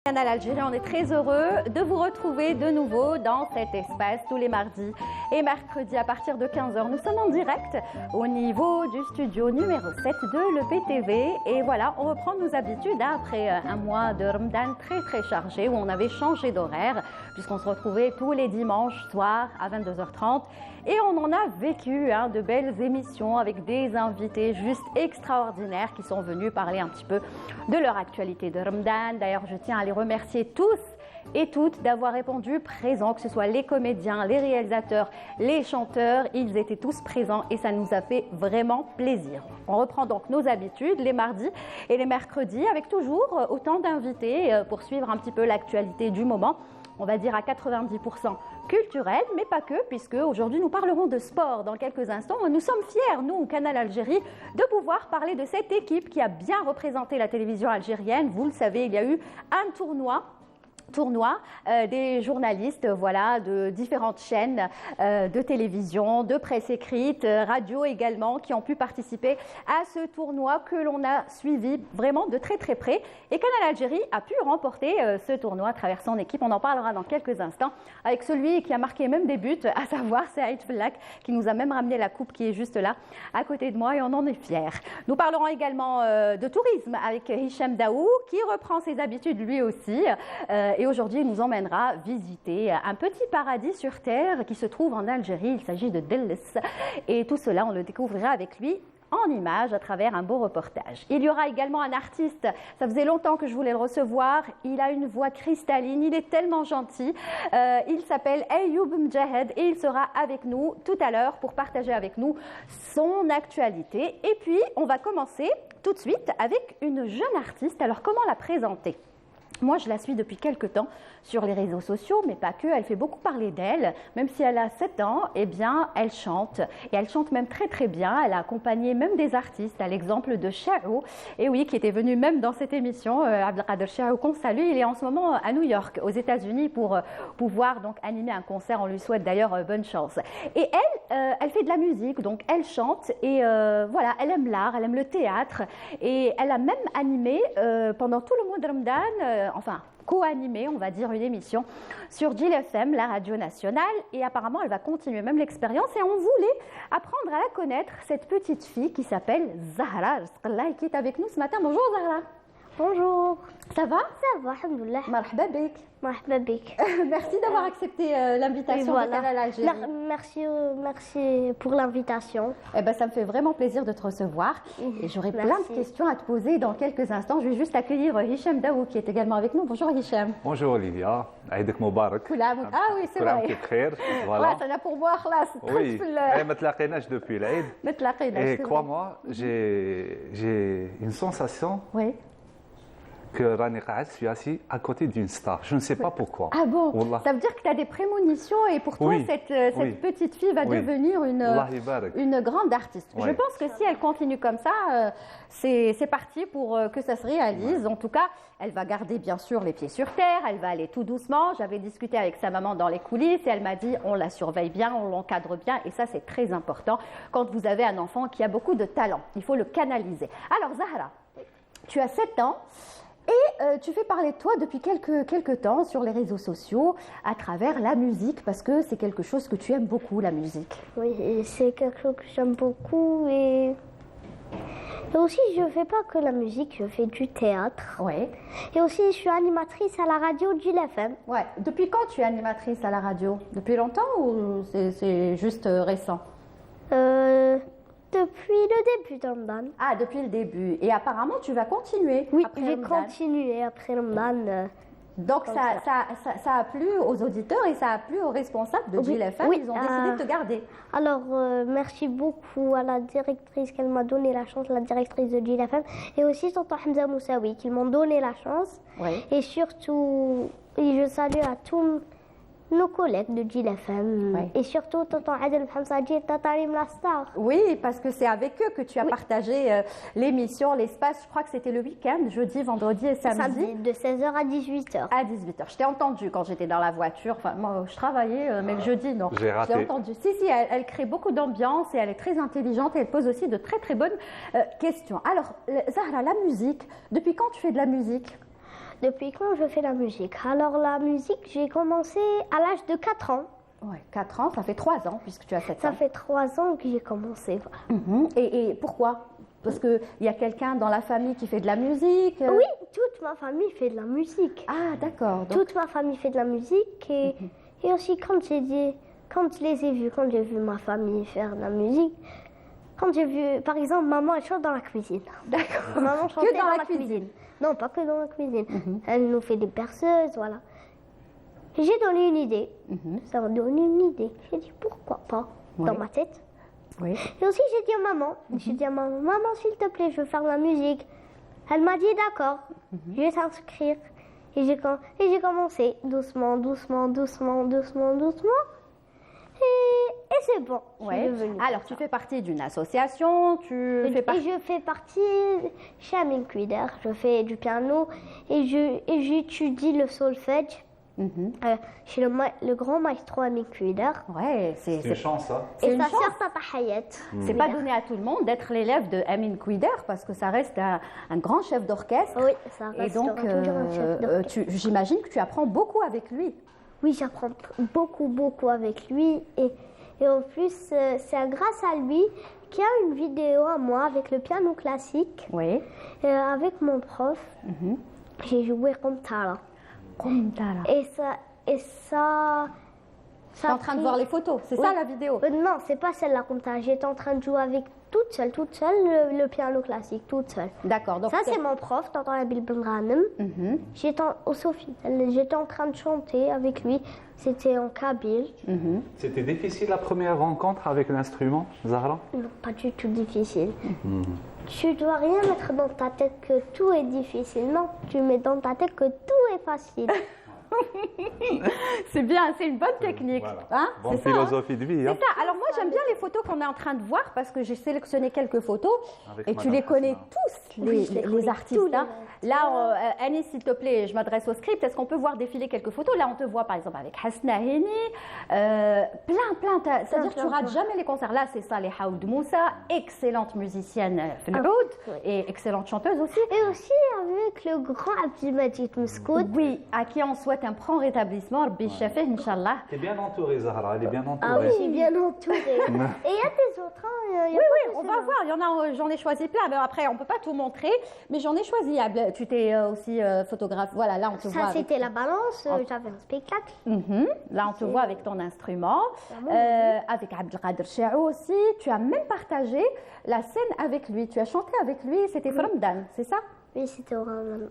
Canal Algérie, on est très heureux de vous retrouver de nouveau dans cet espace tous les mardis et mercredis à partir de 15h. Nous sommes en direct au niveau du studio numéro 7 de l'EPTV et voilà, on reprend nos habitudes après un mois de Ramadan très chargé où on avait changé d'horaire puisqu'on se retrouvait tous les dimanches soirs à 22h30 et on en a vécu de belles émissions avec des invités juste extraordinaires qui sont venus parler un petit peu de leur actualité de Ramadan. D'ailleurs, je tiens à les remercier tous et toutes d'avoir répondu présents, que ce soit les comédiens, les réalisateurs, les chanteurs, ils étaient tous présents et ça nous a fait vraiment plaisir. On reprend donc nos habitudes les mardis et les mercredis avec toujours autant d'invités pour suivre un petit peu l'actualité du moment. On va dire à 90% culturel, mais pas que, puisque aujourd'hui nous parlerons de sport dans quelques instants. Nous sommes fiers, nous, au Canal Algérie, de pouvoir parler de cette équipe qui a bien représenté la télévision algérienne. Vous le savez, il y a eu un tournoi des journalistes voilà, de différentes chaînes de télévision, de presse écrite, radio également, qui ont pu participer à ce tournoi que l'on a suivi vraiment de très près. Et Canal Algérie a pu remporter ce tournoi à travers son équipe. On en parlera dans quelques instants avec celui qui a marqué même des buts, à savoir Saïd Fellak, qui nous a même ramené la coupe qui est juste là à côté de moi et on en est fiers. Nous parlerons également de tourisme avec Hicham Daou qui reprend ses habitudes lui aussi. Et aujourd'hui, il nous emmènera visiter un petit paradis sur terre qui se trouve en Algérie. Il s'agit de Delles. Et tout cela, on le découvrira avec lui en images à travers un beau reportage. Il y aura également un artiste, ça faisait longtemps que je voulais le recevoir, il a une voix cristalline, il est tellement gentil, il s'appelle Ayoub Mjahed et il sera avec nous tout à l'heure pour partager avec nous son actualité. Et puis, on va commencer tout de suite avec une jeune artiste. Alors, comment la présenter ? Moi, je la suis depuis quelques temps sur les réseaux sociaux, mais pas que. Elle fait beaucoup parler d'elle. Même si elle a 7 ans, eh bien, elle chante. Et elle chante même très bien. Elle a accompagné même des artistes, à l'exemple de Chao. Et oui, qui était venu même dans cette émission, Abdelkader Chao, qu'on salue. Il est en ce moment à New York, aux États-Unis, pour pouvoir donc animer un concert. On lui souhaite d'ailleurs bonne chance. Et elle fait de la musique, donc elle chante. Et voilà, elle aime l'art, elle aime le théâtre. Et elle a même animé pendant tout le mois de Ramadan, enfin co-animé, on va dire, une émission sur Jil FM, la radio nationale, et apparemment elle va continuer même l'expérience et on voulait apprendre à la connaître, cette petite fille qui s'appelle Zahra Rizqallah et qui est avec nous ce matin. Bonjour Zahra. Bonjour. Ça va? Ça va, alhamdoulilah. Marhaba bik. Marhaba bik. Merci d'avoir accepté l'invitation de Canal Algérie. Merci pour l'invitation. Eh ben, ça me fait vraiment plaisir de te recevoir. Et j'aurai plein de questions à te poser dans quelques instants. Je vais juste accueillir Hicham Daou qui est également avec nous. Bonjour Hicham. Bonjour Olivia. Aïdik Moubarak. Ah oui, c'est vrai. Voilà. Ça n'a pour moi, là, c'est oui. ما تلاقيناش depuis l'Aïd. Et crois-moi, j'ai une sensation. Oui. Que Rani Qaad, je suis assis à côté d'une star. Je ne sais pas pourquoi. Ah bon? Wallah. Ça veut dire que tu as des prémonitions et pour toi, cette petite fille va devenir une grande artiste. Je pense que si elle continue comme ça, c'est parti pour que ça se réalise. En tout cas, elle va garder bien sûr les pieds sur terre, elle va aller tout doucement. J'avais discuté avec sa maman dans les coulisses et elle m'a dit on la surveille bien, on l'encadre bien et ça c'est très important quand vous avez un enfant qui a beaucoup de talent. Il faut le canaliser. Alors Zahra, tu as 7 ans. Et tu fais parler de toi depuis quelques temps sur les réseaux sociaux à travers la musique parce que c'est quelque chose que tu aimes beaucoup, la musique. Oui, c'est quelque chose que j'aime beaucoup et aussi je ne fais pas que la musique, je fais du théâtre. Ouais. Et aussi je suis animatrice à la radio Jil FM. Ouais. Depuis quand tu es animatrice à la radio? Depuis longtemps ou c'est juste récent? Depuis le début de Ramadan. Ah, depuis le début. Et apparemment, tu vas continuer. Oui, je vais continuer après Ramadan. Donc, ça a plu aux auditeurs et ça a plu aux responsables de Jil FM. Ils ont décidé de te garder. Alors, merci beaucoup à la directrice qu'elle m'a donné la chance, la directrice de Jil FM, et aussi Tonton Hamza Moussaoui qui m'ont donné la chance. Oui. Et surtout, je salue à tous nos collègues de Jil FM et surtout Tonton Adel Hamsadji, Tatarim la star. Oui, parce que c'est avec eux que tu as partagé l'émission, l'espace. Je crois que c'était le week-end, jeudi, vendredi et samedi. De 16h à 18h. À 18h. Je t'ai entendu quand j'étais dans la voiture. Enfin, moi, je travaillais, mais le jeudi, non. J'ai raté. Je l'ai entendu. Si, elle crée beaucoup d'ambiance et elle est très intelligente et elle pose aussi de très bonnes questions. Alors, Zahra, la musique, depuis quand tu fais de la musique? Depuis quand je fais la musique? Alors la musique, j'ai commencé à l'âge de 4 ans. Ouais, 4 ans, ça fait 3 ans puisque tu as 7 ans. Ça fait 3 ans que j'ai commencé. Voilà. Et pourquoi? Parce qu'il y a quelqu'un dans la famille qui fait de la musique? Oui, toute ma famille fait de la musique. Ah, d'accord. Donc... Toute ma famille fait de la musique et aussi quand j'ai vu ma famille faire de la musique, quand j'ai vu, par exemple, maman elle chante dans la cuisine. D'accord. Maman chantait que dans la cuisine. Non, pas que dans la cuisine. Elle nous fait des berceuses, voilà. Et j'ai donné une idée. Ça m'a donné une idée. J'ai dit pourquoi pas dans ma tête. Oui. Et aussi j'ai dit à maman, maman s'il te plaît, je veux faire de la musique. Elle m'a dit d'accord, je vais t'inscrire. Et j'ai commencé doucement. Et c'est bon. Ouais. Alors tu fais partie d'une association, Et je fais partie chez Amin Kouider. Je fais du piano et j'étudie le solfège. Chez le grand maestro Amin Kouider. Ouais, c'est une chance, ça. Et sa sœur Tata Hayat. C'est pas donné à tout le monde d'être l'élève de Amin Kouider parce que ça reste un grand chef d'orchestre. Oui, ça reste. Et donc, j'imagine que tu apprends beaucoup avec lui. Oui, j'apprends beaucoup avec lui. Et en plus, c'est grâce à lui qu'il y a une vidéo à moi avec le piano classique. Oui. Avec mon prof, j'ai joué Qomtara. Et ça. Tu es en train de voir les photos, c'est ça la vidéo? Non, c'est pas celle-là Qomtara. J'étais en train de jouer avec toute seule le piano classique, toute seule. D'accord. Ça, c'est mon prof, Tata Nabil Benranem. J'étais au Sofitel, j'étais en train de chanter avec lui. C'était en kabyle. C'était difficile la première rencontre avec l'instrument, Zahra? Non, pas du tout difficile. Tu dois rien mettre dans ta tête que tout est difficile. Non, tu mets dans ta tête que tout est facile. C'est bien, c'est une bonne technique. Voilà. Hein? Bonne philosophie de vie. C'est ça. Alors moi j'aime bien les photos qu'on est en train de voir parce que j'ai sélectionné quelques photos et tu les connais tous, les artistes. Là, Anis, s'il te plaît, je m'adresse au script. Est-ce qu'on peut voir défiler quelques photos? Là, on te voit par exemple avec Hasna Heni, plein. C'est-à-dire que tu rates jamais les concerts. Là, c'est Saleha Oud Moussa, excellente musicienne et excellente chanteuse aussi. Et aussi avec le grand Abdelmajid Mskoud. Oui, à qui on souhaite un prompt rétablissement. Rabbi Shafeh, Inch'Allah. Tu es bien entourée, Zahra. Elle est bien entourée. Ah oui, je suis bien entourée. Et il y a des autres. Oui, on va voir. Il y en a. J'en ai choisi plein. Mais après, on peut pas tout montrer. Mais j'en ai choisi. Tu t'es aussi photographe. Voilà, là, on te voit. Ça, c'était la balance. J'avais un spectacle. Là, on te voit avec ton instrument. Avec Abdelkader Chaou aussi. Tu as même partagé la scène avec lui. Tu as chanté avec lui. C'était Ramadan, c'est ça? Oui, c'était au Ramadan.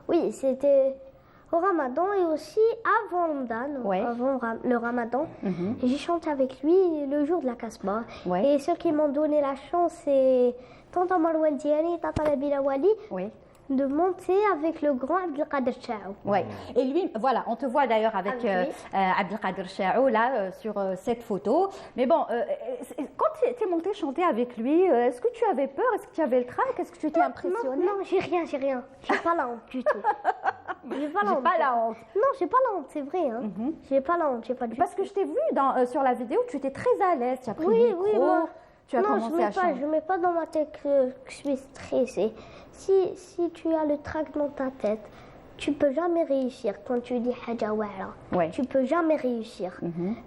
Oui, c'était au Ramadan et aussi avant Ramadan, avant le Ramadan. J'ai chanté avec lui le jour de la Kasbah. Et ceux qui m'ont donné la chance, c'est Tanta Marwan Diani et Tata Nabila Wali. De monter avec le grand Abdelkader Chaou. Oui, et lui, voilà, on te voit d'ailleurs avec Abdelkader Chaou là sur cette photo. Mais bon, quand tu es monté chanter avec lui, est-ce que tu avais peur? Est-ce que tu avais le trac? Est-ce que tu étais impressionnée? Non, j'ai rien. J'ai pas la honte du tout. J'ai pas la honte. Non, j'ai pas la honte, c'est vrai. Hein. J'ai pas la honte, j'ai pas du tout. Parce que je t'ai vu sur la vidéo, tu étais très à l'aise, tu as pris le micro, tu as commencé à chanter. Je mets pas dans ma tête que je suis stressée. Si tu as le trac dans ta tête, tu peux jamais réussir quand tu dis haja wa'ala. Tu peux jamais réussir.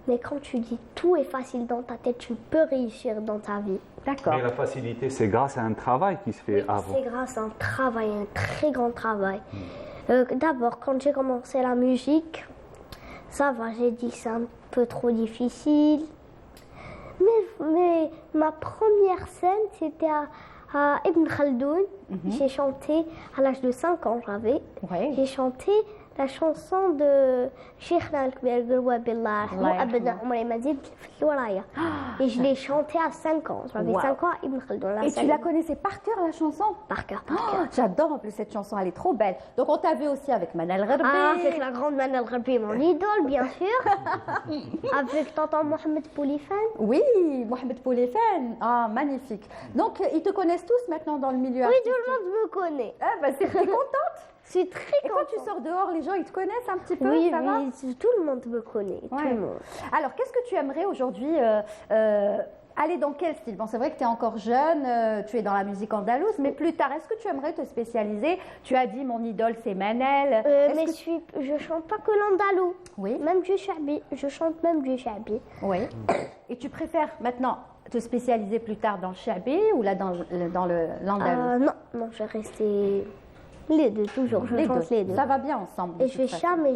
Mais quand tu dis tout est facile dans ta tête, tu peux réussir dans ta vie. D'accord. Et la facilité, c'est grâce à un travail qui se fait avant. C'est grâce à un travail, un très grand travail. D'abord, quand j'ai commencé la musique, ça va, j'ai dit que c'est un peu trop difficile. Mais ma première scène, c'était à Ibn Khaldoun. J'ai chanté à l'âge de 5 ans, j'ai chanté la chanson de Cheikh Al-Kbir Gulwabillah Abda Omar Mazid Filwaraya. Et je l'ai chantée à 5 ans. J'avais 5 ans à Ibn Khaldoun. Et tu la connaissais par cœur, la chanson? Par cœur. J'adore en plus cette chanson, elle est trop belle. Donc on t'a vu aussi avec Manal Gharbi. Avec la grande Manal Gharbi, mon idole, bien sûr. Avec tonton Mohamed Poulifan. Oui, Mohamed Poulifan. Ah, magnifique. Donc ils te connaissent tous maintenant dans le milieu artistique? Oui, tout le monde me connaît. Ah, bah, t'es contente? Je suis très contente. Et quand tu sors dehors, les gens, ils te connaissent un petit peu? Oui, ça va? tout le monde me connaît. Tout le monde. Alors, qu'est-ce que tu aimerais aujourd'hui Aller dans quel style? Bon, c'est vrai que tu es encore jeune, tu es dans la musique andalouse, mais plus tard, est-ce que tu aimerais te spécialiser? Tu as dit mon idole c'est Manel. Mais je chante pas que l'andalou. Oui. Même du shabi. Je chante même du shabi. Oui. Et tu préfères maintenant te spécialiser plus tard dans le shabi ou là dans l'andalou? Non, je vais rester les deux, toujours. Je chante les deux. Ça va bien ensemble. Et je vais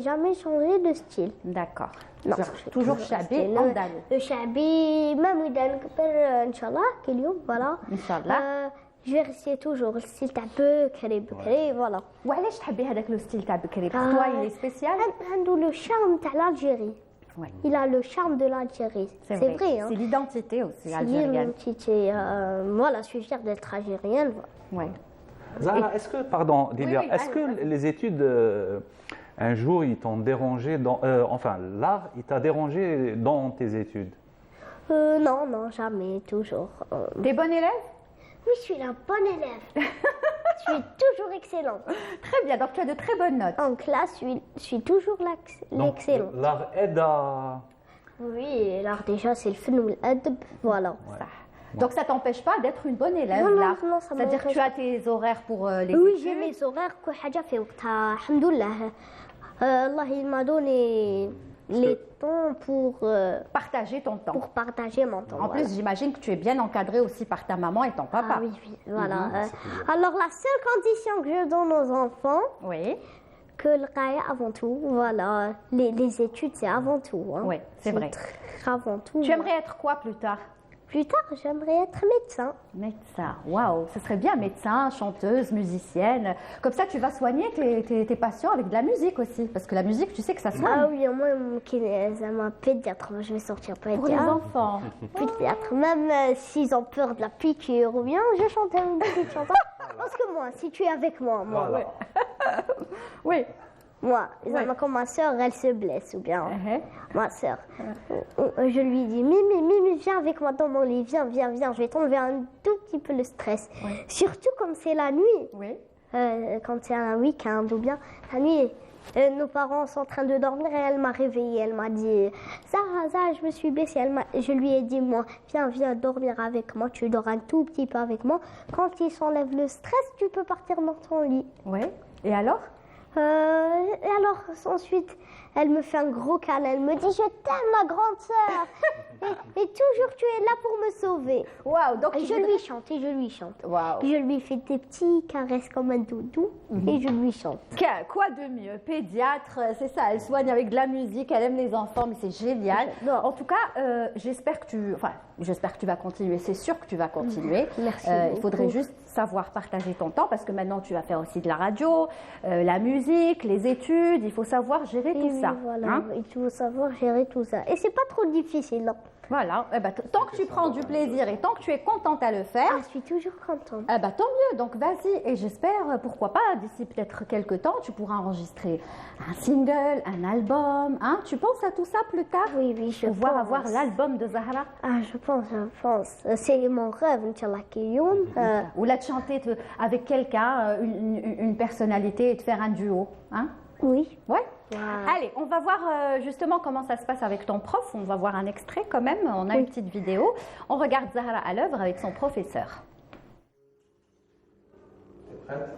jamais changer de style. D'accord. Non, toujours shabi, andalou. Le shabi, même Inch'Allah, voilà. Inch'Allah. Je vais rester toujours le style تاع بكري voilà. وعلاش تحبي هذاك لو ستيل تاع بكري؟ Pour toi, il est spécial. عنده le charme تاع l'Algérie. Ouais. Il a le charme de l'Algérie. C'est vrai. Hein. C'est l'identité aussi algérienne. C'est l'identité. Voilà, je suis fière d'être algérienne. Ouais. Zahra, est-ce que, pardon, Dilia, est-ce que les études, un jour, ils t'ont dérangé enfin, l'art, il t'a dérangé dans tes études? Non, jamais, toujours. T'es bonne élève? Oui, je suis la bonne élève. Je suis toujours excellente. Très bien, donc tu as de très bonnes notes. En classe, je suis toujours l'excellente. L'art aide à... Oui, l'art déjà, c'est le fn ou l'adb, voilà. Ouais. Donc ça t'empêche pas d'être une bonne élève, là. Non, c'est-à-dire que tu as tes horaires pour les études. Oui, j'ai mes horaires, كل حاجة في وقتها. Alhamdoulilah. Allah, il m'a donné les temps pour partager ton temps. Pour partager mon temps. En plus, j'imagine que tu es bien encadrée aussi par ta maman et ton papa. Ah oui, voilà. Alors, la seule condition que je donne aux enfants, que le qaya avant tout, voilà. Les études, c'est avant tout. Hein. Oui, c'est vrai. Avant tout. Tu aimerais être quoi plus tard? Plus tard, j'aimerais être médecin. Médecin, waouh, ce serait bien, médecin, chanteuse, musicienne. Comme ça, tu vas soigner tes patients avec de la musique aussi. Parce que la musique, tu sais que ça soigne. Ah oui, moi, un pédiatre, je vais sortir pédiatre. Pour les enfants. Pédiatre, même s'ils ont peur de la piqûre ou bien, je chante une petite chanson. Parce que moi, si tu es avec moi, Voilà. Oui. Moi, quand ma soeur, elle se blesse, ou bien ma soeur, je lui dis, Mimi, viens avec moi dans mon lit, viens, je vais t'enlever un tout petit peu le stress. Ouais. Surtout comme c'est la nuit, quand c'est un week-end ou bien la nuit, nos parents sont en train de dormir et elle m'a réveillée, elle m'a dit, Zahra, je me suis blessée, je lui ai dit, moi, viens dormir avec moi, tu dors un tout petit peu avec moi. Quand il s'enlève le stress, tu peux partir dans ton lit. Oui, et alors? Et alors, ensuite, elle me fait un gros câlin. Elle me dit, je t'aime, ma grande sœur. et toujours, tu es là pour me sauver. Waouh, donc je lui chante. Wow. Je lui fais des petits caresses comme un doudou et je lui chante. Quoi de mieux? Pédiatre, c'est ça, elle soigne avec de la musique, elle aime les enfants, mais c'est génial. En tout cas, j'espère que tu vas continuer. C'est sûr que tu vas continuer. Merci il faudrait juste savoir partager ton temps parce que maintenant, tu vas faire aussi de la radio, la musique, les études. Il faut savoir gérer tout ça. Voilà, il faut savoir gérer tout ça. Et c'est pas trop difficile, non? Voilà, tant que tu prends du plaisir et tant que tu es contente à le faire. Je suis toujours contente. Tant mieux, donc vas-y. Et j'espère, pourquoi pas, d'ici peut-être quelques temps, tu pourras enregistrer un single, un album. Hein? Tu penses à tout ça plus tard? Oui, je pense. Pouvoir avoir l'album de Zahra? Ah, je pense. C'est mon rêve, Inch'Allah, Kiyoum. Ou là, de chanter avec quelqu'un, une personnalité et de faire un duo. Hein? Oui. Ouais. Wow. Allez, on va voir justement comment ça se passe avec ton prof. On va voir un extrait quand même. On a une petite vidéo. On regarde Zahra à l'œuvre avec son professeur. T'es prête?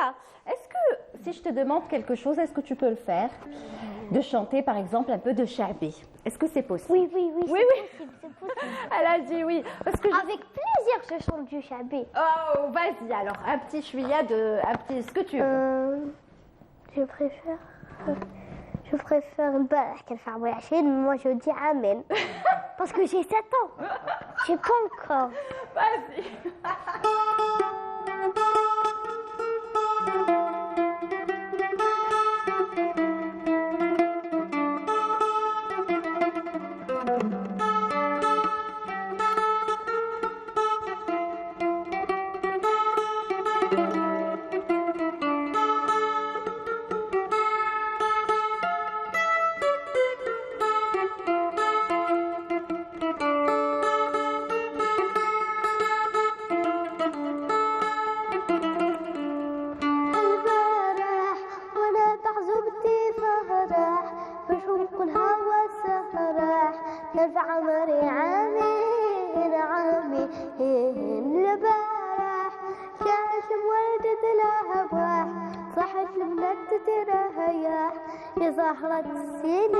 Zahra, est-ce que si je te demande quelque chose, est-ce que tu peux le faire? De chanter par exemple un peu de Chabi. Est-ce que c'est possible? Oui, c'est possible. Elle a dit oui. Parce que avec plaisir, je chante du Chabi. Oh, vas-y alors, un petit chouïa de... ce que tu veux. Je préfère qu'elle fasse voyager, moi je dis Amen. Parce que j'ai 7 ans. J'ai pas encore. Vas-y. يا زهرة السنين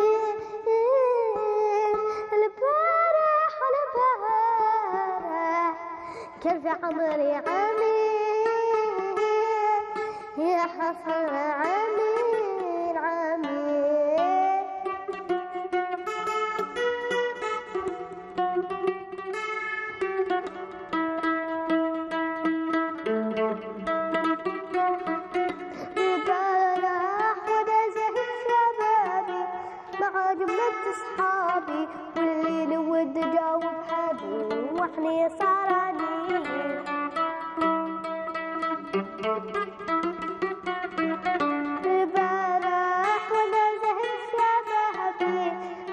البارح كان في عمري عامين يا حسن عامين عامين أصحابي والليل ود جاوب حبي وحني صارني البارح وانا زهر شبابي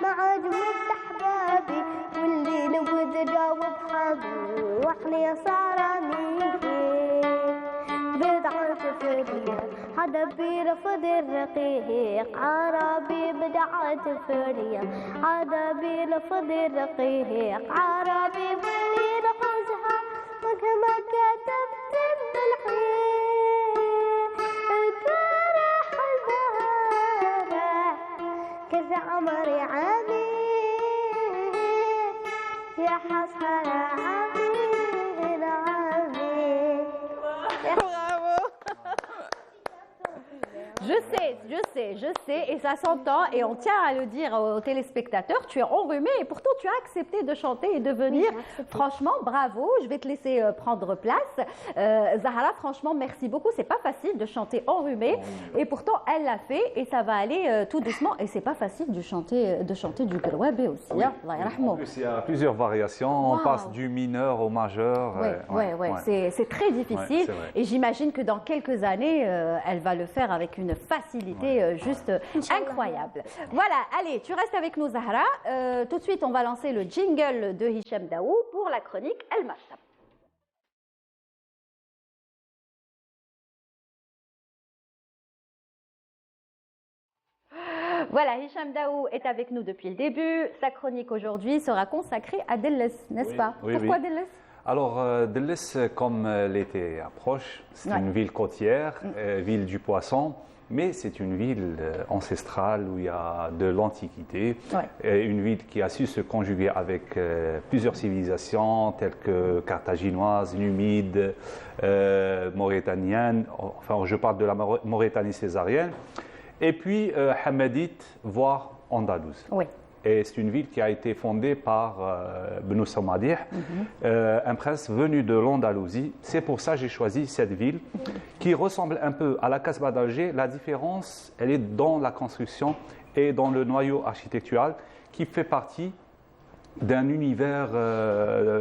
مع جملة أحبابي والليل ود جاوب حبي وحني صارني بدعة فريق عدبي رفض الرقيق عربي بدعة فريق عدبي رفض الرقيق عربي واللي رقصها وكما كتبت بالحيق البارح كيف عمري عامي يا حسن عامي Je sais, et ça s'entend, et on tient à le dire aux téléspectateurs, tu es enrhumée et pourtant tu as accepté de chanter et de venir. Oui, franchement, bravo, je vais te laisser prendre place. Zahra, franchement, merci beaucoup, c'est pas facile de chanter enrhumée, et pourtant elle l'a fait, et ça va aller tout doucement, et c'est pas facile de chanter du Grouabé aussi. Oui. Hein, en plus, il y a plusieurs variations, on passe du mineur au majeur. Oui, c'est très difficile, et j'imagine que dans quelques années, elle va le faire avec une facilité juste incroyable. Voilà, allez, tu restes avec nous Zahra. Tout de suite, on va lancer le jingle de Hicham Daou pour la chronique El Maktab. Voilà, Hicham Daou est avec nous depuis le début. Sa chronique aujourd'hui sera consacrée à Delles, n'est-ce pas? Pourquoi Delles? Alors, Delles, comme l'été approche, c'est une ville côtière, ville du poisson, mais c'est une ville ancestrale où il y a de l'Antiquité, une ville qui a su se conjuguer avec plusieurs civilisations telles que carthaginoise, numide, mauritanienne, enfin je parle de la Mauritanie césarienne, et puis hamadite, voire andalouse. Oui. Et c'est une ville qui a été fondée par Bnou Samadih, un prince venu de l'Andalousie. C'est pour ça que j'ai choisi cette ville qui ressemble un peu à la Casbah d'Alger. La différence, elle est dans la construction et dans le noyau architectural qui fait partie d'un univers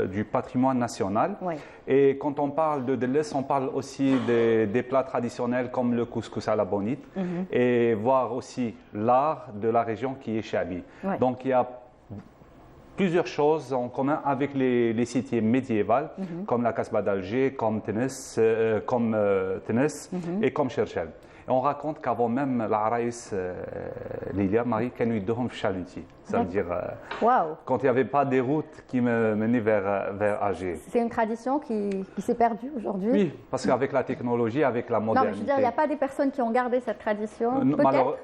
du patrimoine national. Oui. Et quand on parle de Delles, on parle aussi des plats traditionnels comme le couscous à la bonite et voir aussi l'art de la région qui est Chabi. Oui. Donc il y a plusieurs choses en commun avec les cités médiévales comme la Casbah d'Alger, comme Ténès et comme Cherchel. Et on raconte qu'avant même l'Araïs, Lilia, Marie, كانوا يدوهم في chalutier. Ça veut dire quand il n'y avait pas des routes qui me menaient vers Alger. C'est une tradition qui s'est perdue aujourd'hui. Oui, parce qu'avec la technologie, avec la modernité. Non, mais je veux dire, il n'y a pas des personnes qui ont gardé cette tradition.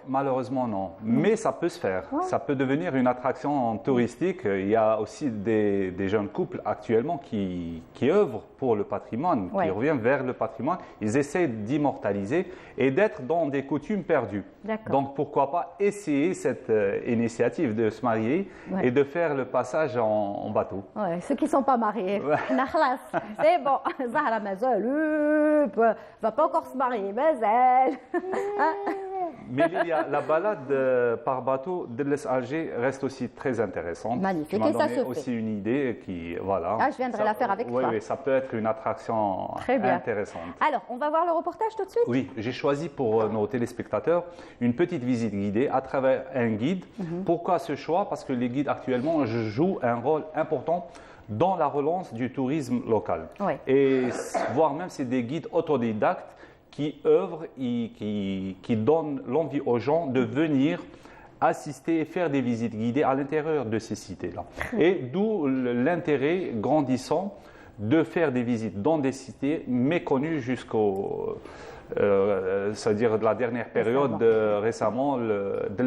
Malheureusement, non. Mais ça peut se faire. Ça peut devenir une attraction touristique. Il y a aussi des jeunes couples actuellement qui œuvrent pour le patrimoine, qui reviennent vers le patrimoine. Ils essaient d'immortaliser et d'être dans des coutumes perdues. Donc pourquoi pas essayer cette initiative de se marier et de faire le passage en bateau. Ceux qui ne sont pas mariés, c'est bon, Zahra Mazoloup va pas encore se marier, mais elle. Mais la balade par bateau de Alger reste aussi très intéressante. Magnifique. Tu m'as donné aussi une idée qui, voilà. Ah, je viendrai la faire avec toi. Oui, ça peut être une attraction intéressante. Alors, on va voir le reportage tout de suite. Oui, j'ai choisi pour nos téléspectateurs une petite visite guidée à travers un guide. Pourquoi ce choix? Parce que les guides actuellement jouent un rôle important dans la relance du tourisme local. Et voire même c'est des guides autodidactes qui œuvrent et qui donnent l'envie aux gens de venir assister et faire des visites guidées à l'intérieur de ces cités-là. Et d'où l'intérêt grandissant de faire des visites dans des cités méconnues jusqu'au... c'est-à-dire de la dernière période, récemment,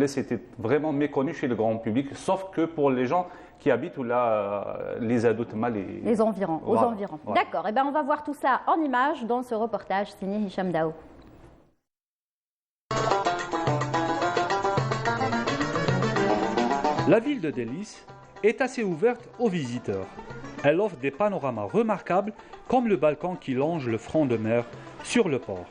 c'était vraiment méconnu chez le grand public, sauf que pour les gens qui habitent ou là, les adultes mal les environs, aux environs. Voilà. D'accord, et on va voir tout ça en images dans ce reportage signé Hicham Dao. La ville de Délice est assez ouverte aux visiteurs. Elle offre des panoramas remarquables comme le balcon qui longe le front de mer sur le port.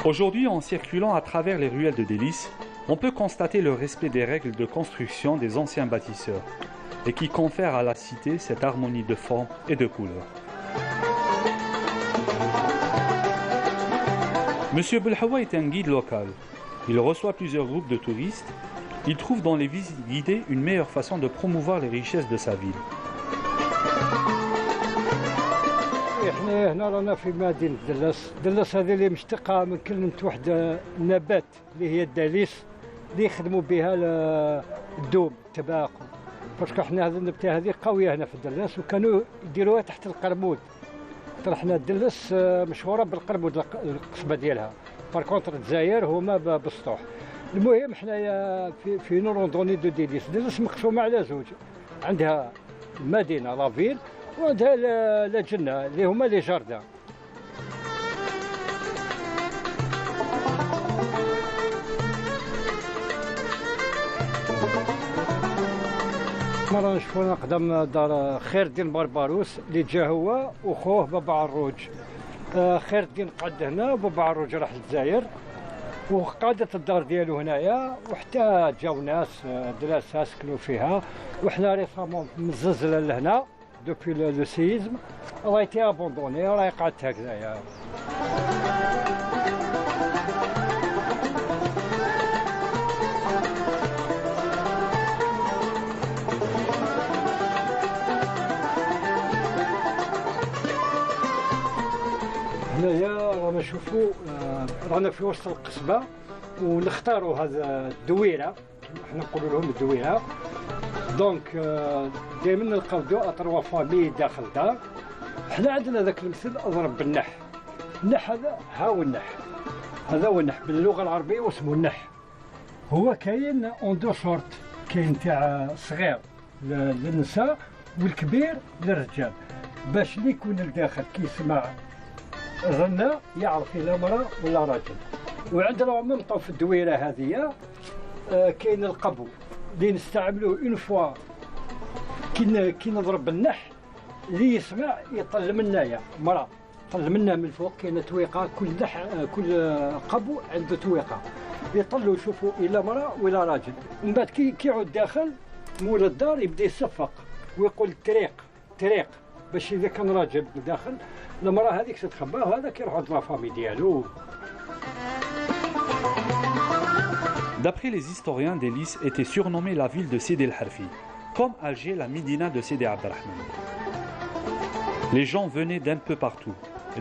Aujourd'hui, en circulant à travers les ruelles de Délice, on peut constater le respect des règles de construction des anciens bâtisseurs et qui confère à la cité cette harmonie de formes et de couleurs. Monsieur Belhawa est un guide local. Il reçoit plusieurs groupes de touristes. Il trouve dans les visites guidées une meilleure façon de promouvoir les richesses de sa ville. احنا هنا رانا في مدينة دلس، دلس هذه اللي مشتقة من كلمة واحد النبات اللي هي الدليس اللي يخدموا بها الدوم التباق، باسكو حنا هذه النبتة هذه قوية هنا في دلس وكانوا يديروها تحت القرمود. حنا دلس مشهورة بالقرمود القصبة ديالها، باركونتر الجزائر هما بالسطوح. المهم حنايا في نوروندوني دو ديليس، دلس مقسومة على زوج، عندها المدينة لافيل وعندها لا جنة اللي هما لي جاردان. مرة نشوفونا قدام دار خير الدين بربروس اللي جا هو وخوه بابا عروج. خير الدين قعد هنا وبابا عروج راح للجزائر وقعدت الدار ديالو هنايا وحتى جاو ناس دراسة سكنوا فيها وحنا ريسامون من الزلزلة لهنا دوبي لو سيزم راهي تي ابوندوني راهي قعدت هكذايا. هنايا رانا نشوفوا رانا في وسط القصبة ونختاروا هذا الدويرة، حنا نقولوا لهم الدويرة. دونك دائما نلقاو دو اطروا فامي داخل دار. حنا عندنا ذاك المثل اضرب بالنح. النح هذا هاو النح، هذا هو النح باللغة العربية واسمه النح. هو كاين اون دو سورت، كاين تاع صغير للنساء والكبير للرجال، باش اللي يكون لداخل كيسمع الرنة يعرف إلا مرأة ولا راجل. وعندنا ممطو في الدويرة هذه كاين القبو اللي نستعملوه اون فوا كي نضرب النح، اللي يسمع يطل منايا مرأة، طل منا من الفوق كاينه تويقه، كل قبو عنده تويقه، يطلوا يشوفوا الا مرأة ولا راجل. ومن بعد كي يعود داخل مول الدار يبدا يصفق ويقول طريق باش اذا كان راجل داخل المرأة هذيك تتخبى وهذا كيروح عند لافامي ديالو. D'après les historiens, Délice était surnommée la ville de Sidi el Harfi, comme Alger, la Médina de Sidi Abdelrahman. Les gens venaient d'un peu partout,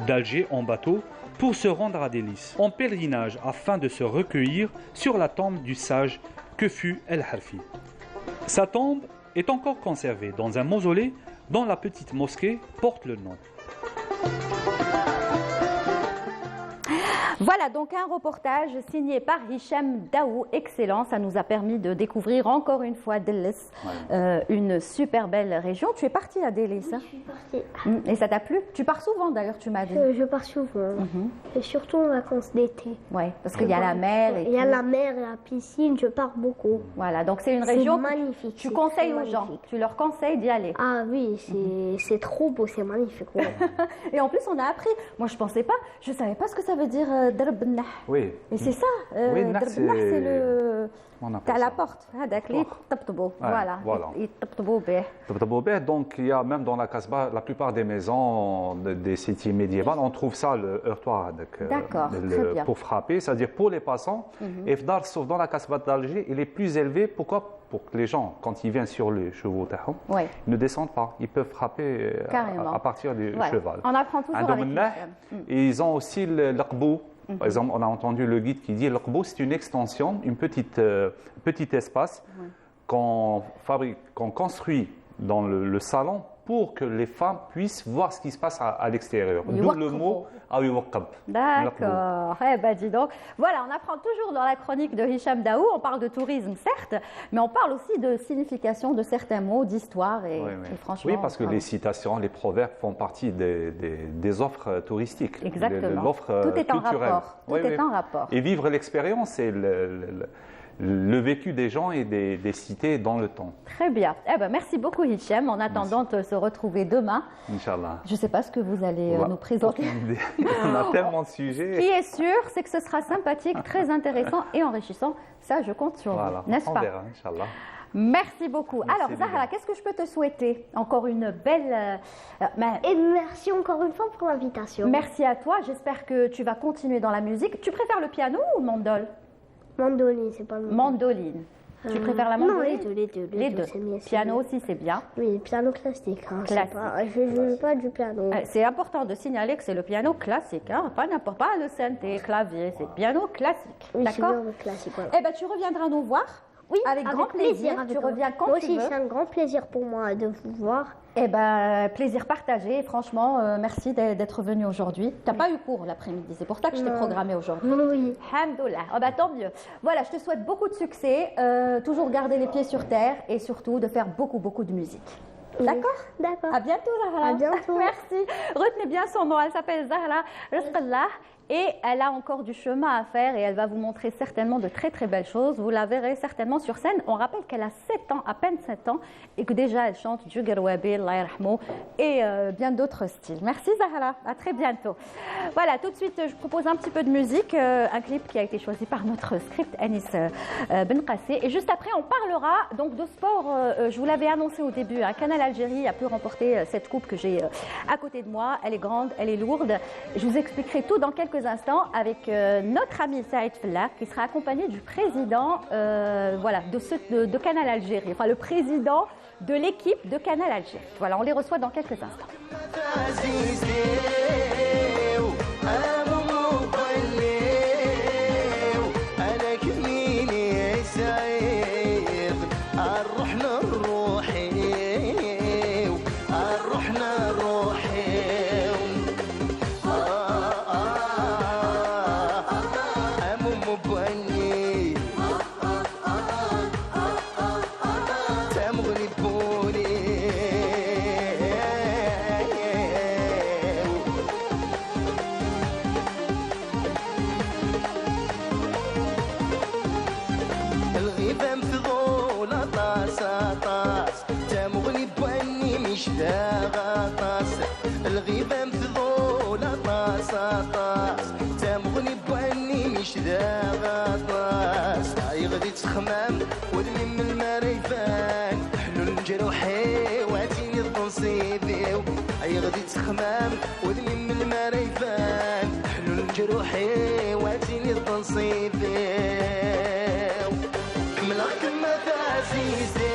d'Alger en bateau, pour se rendre à Délice, en pèlerinage afin de se recueillir sur la tombe du sage que fut El Harfi. Sa tombe est encore conservée dans un mausolée dont la petite mosquée porte le nom. Voilà donc un reportage signé par Hicham Daou. Excellent, ça nous a permis de découvrir encore une fois Délice, une super belle région. Tu es partie à Délice? Oui, je suis partie. Et ça t'a plu? Tu pars souvent d'ailleurs, tu m'as dit. Je pars souvent, et surtout en vacances d'été. Oui, parce qu'il y a la mer. Il y a la mer et la piscine, je pars beaucoup. Voilà, donc c'est une région magnifique. Tu conseilles aux gens, tu leur conseilles d'y aller. Ah oui, c'est trop beau, c'est magnifique. Ouais. Et en plus, on a appris. Moi, je pensais pas, je savais pas ce que ça veut dire Darb Nah. Oui. Et c'est ça. Oui, Darb Nah, c'est le. T'as la porte. Voilà. Donc, il y a même dans la Casbah, la plupart des maisons des cités médiévales, on trouve ça, le heurtoir. D'accord, très bien. Pour frapper, c'est-à-dire pour les passants. Et Fdar, sauf dans la Casbah d'Alger, il est plus élevé. Pourquoi? Pour que les gens, quand ils viennent sur les chevaux, ils ne descendent pas. Ils peuvent frapper à partir du cheval. On apprend toujours avec Et ils ont aussi l'aqbou. Par exemple, on a entendu le guide qui dit l'aqbou, c'est une extension, une petit espace qu'on construit dans le salon pour que les femmes puissent voir ce qui se passe à l'extérieur. D'où le mot awiwaqab. D'accord. Eh ben dis donc. Voilà, on apprend toujours dans la chronique de Hicham Daou. On parle de tourisme, certes, mais on parle aussi de signification de certains mots, d'histoire. Et franchement. Oui, parce que les citations, les proverbes font partie des offres touristiques. Exactement. L'offre tout est culturelle. en rapport. Tout est en rapport. Et vivre l'expérience et le vécu des gens et des cités dans le temps. Très bien. Eh ben, merci beaucoup Hicham. En attendant de se retrouver demain. Inch'Allah. Je ne sais pas ce que vous allez nous présenter. On a tellement de sujets. Ce qui est sûr, c'est que ce sera sympathique, très intéressant et enrichissant. Ça, je compte sur vous, n'est-ce pas? On verra, Inch'Allah. Merci beaucoup. Alors, Zahra, qu'est-ce que je peux te souhaiter? Encore une belle... Et merci encore une fois pour l'invitation. Merci à toi. J'espère que tu vas continuer dans la musique. Tu préfères le piano ou le mandol? Mandoline, c'est pas le mandoline. Tu préfères la mandoline? Non, les deux. Piano aussi, c'est bien. Oui, piano classique. Je ne joue pas du piano. C'est important de signaler que c'est le piano classique. Pas n'importe pas le synthé, clavier, c'est piano classique. Oui, d'accord? C'est classique. Voilà. Eh ben, tu reviendras nous voir. Oui, avec grand plaisir. Tu reviens quand moi tu aussi, veux. c'est un grand plaisir pour moi de vous voir. Eh ben, plaisir partagé. Franchement, merci d'être venu aujourd'hui. Tu n'as pas eu cours l'après-midi, c'est pour ça que je t'ai programmé aujourd'hui. Oui. Alhamdoulilah. Oh bah, tant mieux. Voilà, je te souhaite beaucoup de succès, toujours garder les pieds sur terre et surtout de faire beaucoup de musique. D'accord? D'accord. À bientôt, Zahra. À bientôt. Merci. Retenez bien son nom. Elle s'appelle Zahra Rizqallah. Et elle a encore du chemin à faire et elle va vous montrer certainement de très belles choses. Vous la verrez certainement sur scène. On rappelle qu'elle a 7 ans, à peine 7 ans, et que déjà elle chante Djougarwabi, Allah yarhamou, et bien d'autres styles. Merci Zahra, à très bientôt. Voilà, tout de suite je propose un petit peu de musique, un clip qui a été choisi par notre script Anis Benkassé. Et juste après on parlera donc de sport. Je vous l'avais annoncé au début, Canal Algérie a pu remporter cette coupe que j'ai à côté de moi. Elle est grande, elle est lourde. Je vous expliquerai tout dans quelques instants avec notre ami Saïd Fellah qui sera accompagné du président de Canal Algérie, enfin le président de l'équipe de Canal Algérie. Voilà, on les reçoit dans quelques instants. الغيبة مثقولة طاسة طاس تمغني بواني مش ذا غطاس يغدي تخمام ودمي من المريفان حلو الجروحي واتيني التنصيبي يغدي تخمام ودمي من المريفان حلو الجروحي واتيني التنصيبي ملغك ما تعزيزي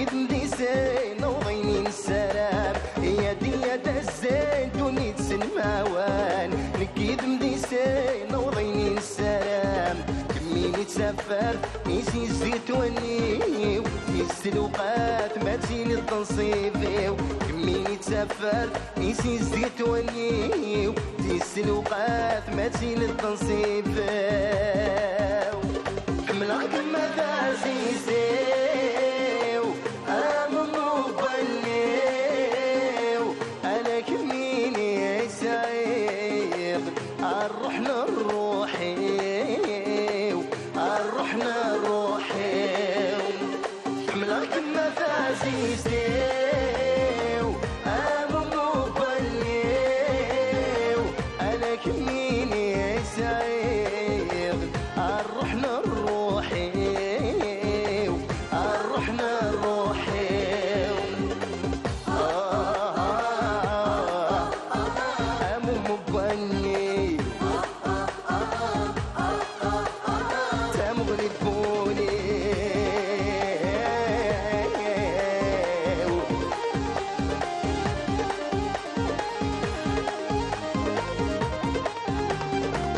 نكيد نديسين وغينين السلام يا دنيا دزين دوني تسلماوان نكيد نديسين وغينين السلام كميني تسافر نيسي الزيت ونيو السلوقات ما تزيني التنصيبيو كميني تسافر نيسي الزيت ونيو السلوقات ما تزيني التنصيبيو حملك ما تعزيزيو أمو بنيو أنا كميني سعيق الرحنا الروحي الرحنا الروحي حملك ما تعزيزيو أمو بنيو أنا كميني سعيق الرحنا الروحي الرحنا الروحي أمو بني تمغني بوني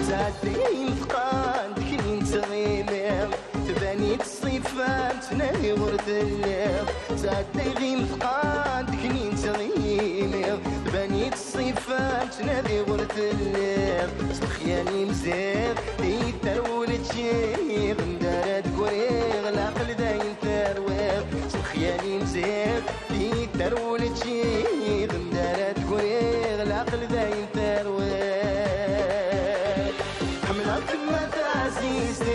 تعدين ثقان كنين تغيمير تباني الصيفان تنادي ورد الليل تعدين ثقان كنين تغيمير تباني الصيفان تنادي ورد الليل خيالي مزير يترول تشيغ مدارات كوريغ العقل داين ترويغ خيالي مزير يترول تشيغ مدارات كوريغ العقل داين ترويغ حملك ما تعزيزيو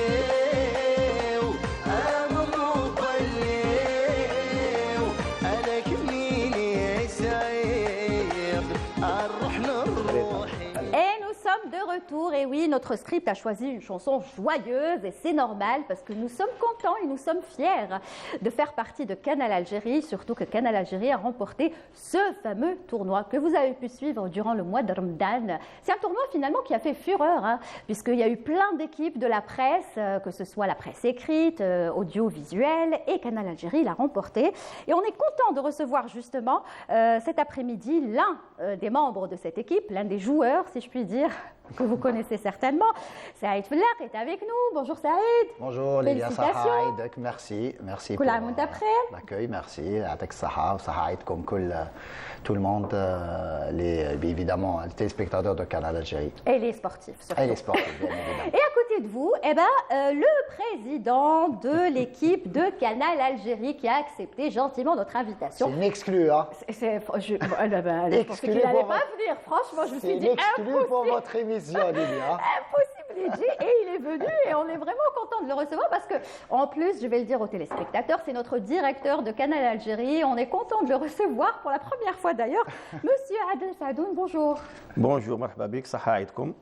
أمو بنيو أنا كميني سعيق الرحنا الروحي. Et nous sommes de retour, et oui, notre script a choisi une chanson joyeuse, et c'est normal parce que nous sommes contents et nous sommes fiers de faire partie de Canal Algérie, surtout que Canal Algérie a remporté ce fameux tournoi que vous avez pu suivre durant le mois de Ramadan. C'est un tournoi finalement qui a fait fureur, hein, puisqu'il y a eu plein d'équipes de la presse, que ce soit la presse écrite, audiovisuelle, et Canal Algérie l'a remporté. Et on est content de recevoir justement cet après-midi l'un des membres de cette équipe, l'un des joueurs, si je puis dire, que vous connaissez certainement. Saïd Fellah est avec nous. Bonjour Saïd. Bonjour Lilia, félicitations. Merci pour l'accueil, merci. Avec Saïd, comme tout le monde, évidemment, les téléspectateurs de Canal Algérie. Et les sportifs, surtout. Et les sportifs, bien évidemment. Et à côté de vous, le président de l'équipe de Canal Algérie qui a accepté gentiment notre invitation. C'est une exclue, hein. Je pensais qu'il n'allait pas venir. Franchement, je me suis dit, c'est une exclue pour votre émission, Lilia. Impossible, Lidji. Et il est venu et on est vraiment content de le recevoir parce que, en plus, je vais le dire aux téléspectateurs, c'est notre directeur de Canal Algérie. On est content de le recevoir pour la première fois d'ailleurs. Monsieur Adel Sadoun, bonjour. Bonjour, marhaba bik, saha aïdkoum.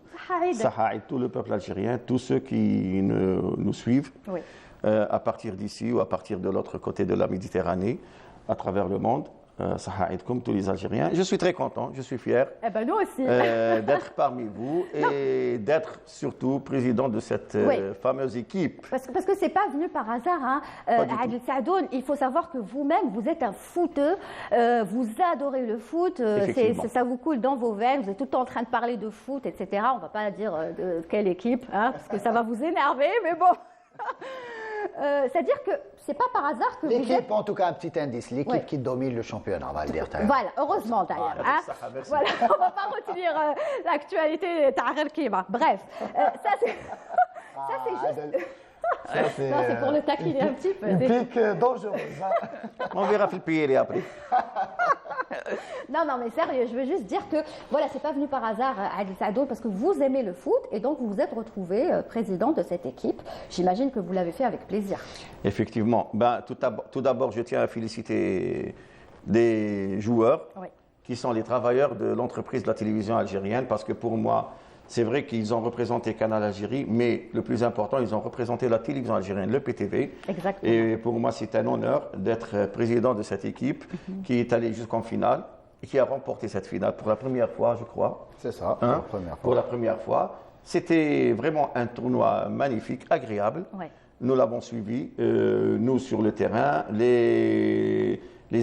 Saha aïd tout le peuple algérien, tous ceux qui nous suivent, oui. À partir d'ici ou à partir de l'autre côté de la Méditerranée, à travers le monde. Saha aïdkoum, tous les Algériens. Je suis très content, je suis fier nous aussi. D'être parmi vous et d'être surtout président de cette fameuse équipe. Parce que ce n'est pas venu par hasard. Hein. Adel Sadoun, il faut savoir que vous-même, vous êtes un footeux, vous adorez le foot, ça vous coule dans vos veines, vous êtes tout le temps en train de parler de foot, etc. On ne va pas dire de quelle équipe, hein, parce que ça va vous énerver, mais bon. C'est-à-dire que c'est pas par hasard que vous êtes... L'équipe, en tout cas, un petit indice, l'équipe qui domine le championnat, on va le dire. Voilà, heureusement d'ailleurs. Hein. Voilà, on ne va pas retenir l'actualité de Kima. Bref, ça c'est juste... Non, c'est pour le taquiner un petit peu. Une pique dangereuse. On verra le payer après. Non, mais sérieux, je veux juste dire que voilà, c'est pas venu par hasard, Adel Sadoun, parce que vous aimez le foot et donc vous vous êtes retrouvé président de cette équipe. J'imagine que vous l'avez fait avec plaisir. Effectivement. Tout d'abord, je tiens à féliciter des joueurs qui sont les travailleurs de l'entreprise de la télévision algérienne, parce que pour moi, c'est vrai qu'ils ont représenté Canal Algérie, mais le plus important, ils ont représenté la télévision algérienne, le PTV. Exactement. Et pour moi, c'est un honneur d'être président de cette équipe qui est allée jusqu'en finale et qui a remporté cette finale pour la première fois, je crois. C'est ça, pour la première fois. C'était vraiment un tournoi magnifique, agréable. Ouais. nous l'avons suivi, nous sur le terrain, les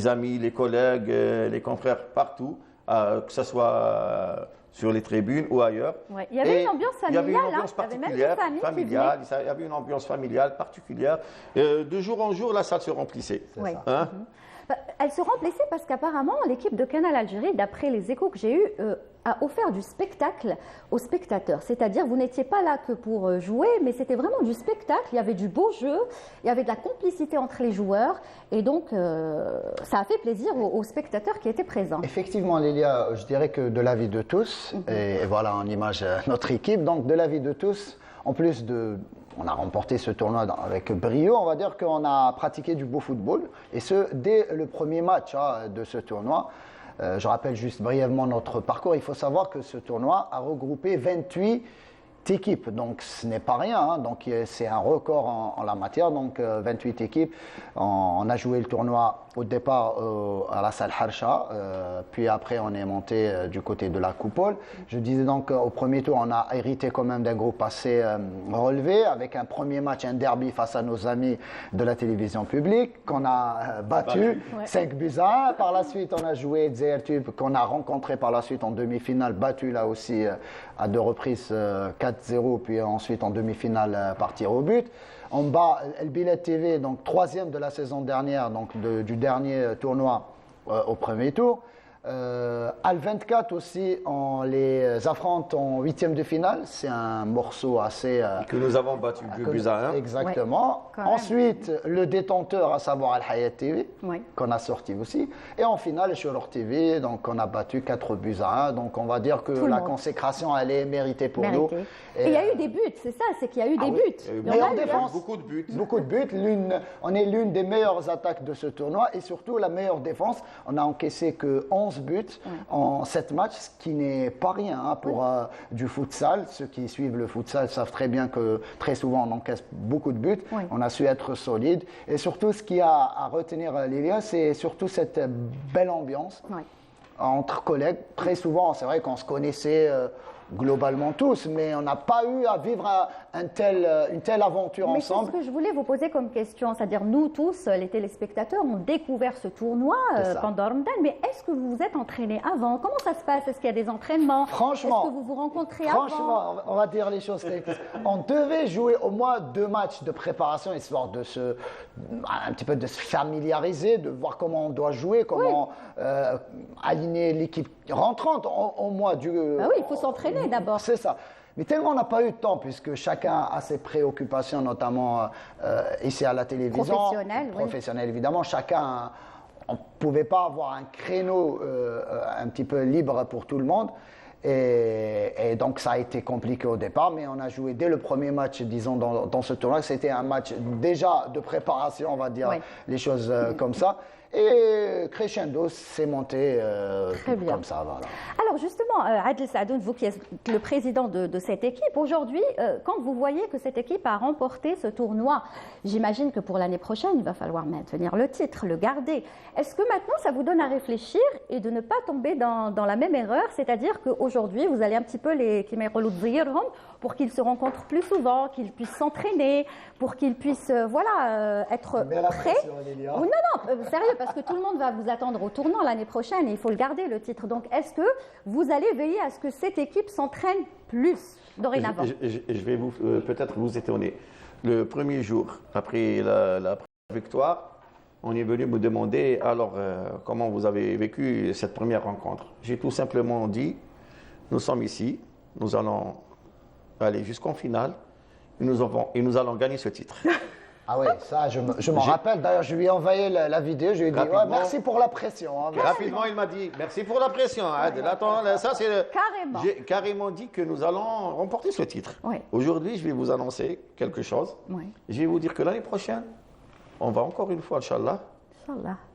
amis, les collègues, les confrères partout, que ce soit sur les tribunes ou ailleurs. Ouais. Il y avait une ambiance familiale. Il y avait une ambiance particulière, familiale. Il y avait une ambiance familiale particulière. De jour en jour, la salle se remplissait. Ouais. Hein? Elle se remplissait parce qu'apparemment, l'équipe de Canal Algérie, d'après les échos que j'ai eus, a offert du spectacle aux spectateurs. C'est-à-dire, vous n'étiez pas là que pour jouer, mais c'était vraiment du spectacle. Il y avait du beau jeu, il y avait de la complicité entre les joueurs. Et donc, ça a fait plaisir aux spectateurs qui étaient présents. Effectivement, Lélia, je dirais que de l'avis de tous, et voilà en image notre équipe, donc de l'avis de tous, en plus de... On a remporté ce tournoi avec brio, on va dire qu'on a pratiqué du beau football, et ce, dès le premier match de ce tournoi. Je rappelle juste brièvement notre parcours. Il faut savoir que ce tournoi a regroupé 28 équipes, donc ce n'est pas rien, hein. Donc c'est un record en la matière, donc 28 équipes. On a joué le tournoi au départ à la salle Harsha, puis après on est monté du côté de la coupole. Je disais donc au premier tour on a hérité quand même d'un groupe assez relevé, avec un premier match, un derby face à nos amis de la télévision publique qu'on a battu 5-1. Par la suite on a joué Zertube qu'on a rencontré par la suite en demi-finale, battu là aussi à 2 reprises 4-0, puis ensuite en demi-finale par tir au but. On bat El Bilad TV, donc 3e de la saison dernière, donc du dernier tournoi au premier tour. Al 24 aussi, on les affronte en 8e de finale. C'est un morceau assez... que nous avons battu 2-1. Exactement. Ouais, ensuite, le détenteur, à savoir Al Hayat TV, qu'on a sorti aussi. Et en finale, Shurur TV, donc on a battu 4-1. Donc on va dire que la consécration, elle est méritée pour nous. Et il y a eu des buts, c'est ça, c'est qu'il y a eu des buts. Mais en défense, beaucoup de buts. Beaucoup de buts. On est l'une des meilleures attaques de ce tournoi, et surtout la meilleure défense. On a encaissé que 11 buts en 7 matchs, ce qui n'est pas rien hein, pour du futsal. Ceux qui suivent le futsal savent très bien que très souvent on encaisse beaucoup de buts. On a su être solide. Et surtout, ce qui a à retenir Lélia, c'est surtout cette belle ambiance entre collègues. Très souvent, c'est vrai qu'on se connaissait globalement tous, mais on n'a pas eu à vivre une telle aventure ensemble. C'est ce que je voulais vous poser comme question, c'est-à-dire nous tous, les téléspectateurs, ont découvert ce tournoi pendant Ramadan, mais est-ce que vous vous êtes entraînés avant? Comment ça se passe? Est-ce qu'il y a des entraînements? Franchement, est-ce que vous vous rencontrez avant? Franchement, on va dire les choses telles que on devait jouer au moins 2 matchs de préparation, histoire de un petit peu de se familiariser, de voir comment on doit jouer, comment aligner l'équipe rentrante au mois du... oui, il faut s'entraîner d'abord. C'est ça. Mais tellement on n'a pas eu de temps, puisque chacun a ses préoccupations, notamment ici à la télévision. Professionnelle, évidemment. Chacun, on ne pouvait pas avoir un créneau un petit peu libre pour tout le monde. Et donc ça a été compliqué au départ, mais on a joué dès le premier match, disons, dans ce tournoi. C'était un match déjà de préparation, on va dire les choses comme ça. Et crescendo, c'est monté comme ça. Voilà. Alors justement, Adel Saadoun, vous qui êtes le président de cette équipe, aujourd'hui, quand vous voyez que cette équipe a remporté ce tournoi, j'imagine que pour l'année prochaine, il va falloir maintenir le titre, le garder. Est-ce que maintenant, ça vous donne à réfléchir et de ne pas tomber dans la même erreur, c'est-à-dire qu'aujourd'hui, vous allez un petit peu les pour qu'ils se rencontrent plus souvent, qu'ils puissent s'entraîner, pour qu'ils puissent être prêts. Non, sérieux, parce que tout le monde va vous attendre au tournant l'année prochaine et il faut le garder, le titre. Donc, est-ce que vous allez veiller à ce que cette équipe s'entraîne plus dorénavant? Je vais peut-être vous étonner. Le premier jour, après la victoire, on est venu me demander alors comment vous avez vécu cette première rencontre. J'ai tout simplement dit, nous sommes ici, nous allons aller jusqu'en finale et nous allons gagner ce titre. Ah oui, ça, je m'en rappelle. D'ailleurs, je lui ai envoyé la vidéo. Je lui ai dit merci pour la pression. Hein, rapidement, il m'a dit merci pour la pression. Attends, ça, c'est carrément. J'ai carrément dit que nous allons remporter ce titre. Aujourd'hui, je vais vous annoncer quelque chose. Je vais vous dire que l'année prochaine, on va encore une fois, Inch'Allah,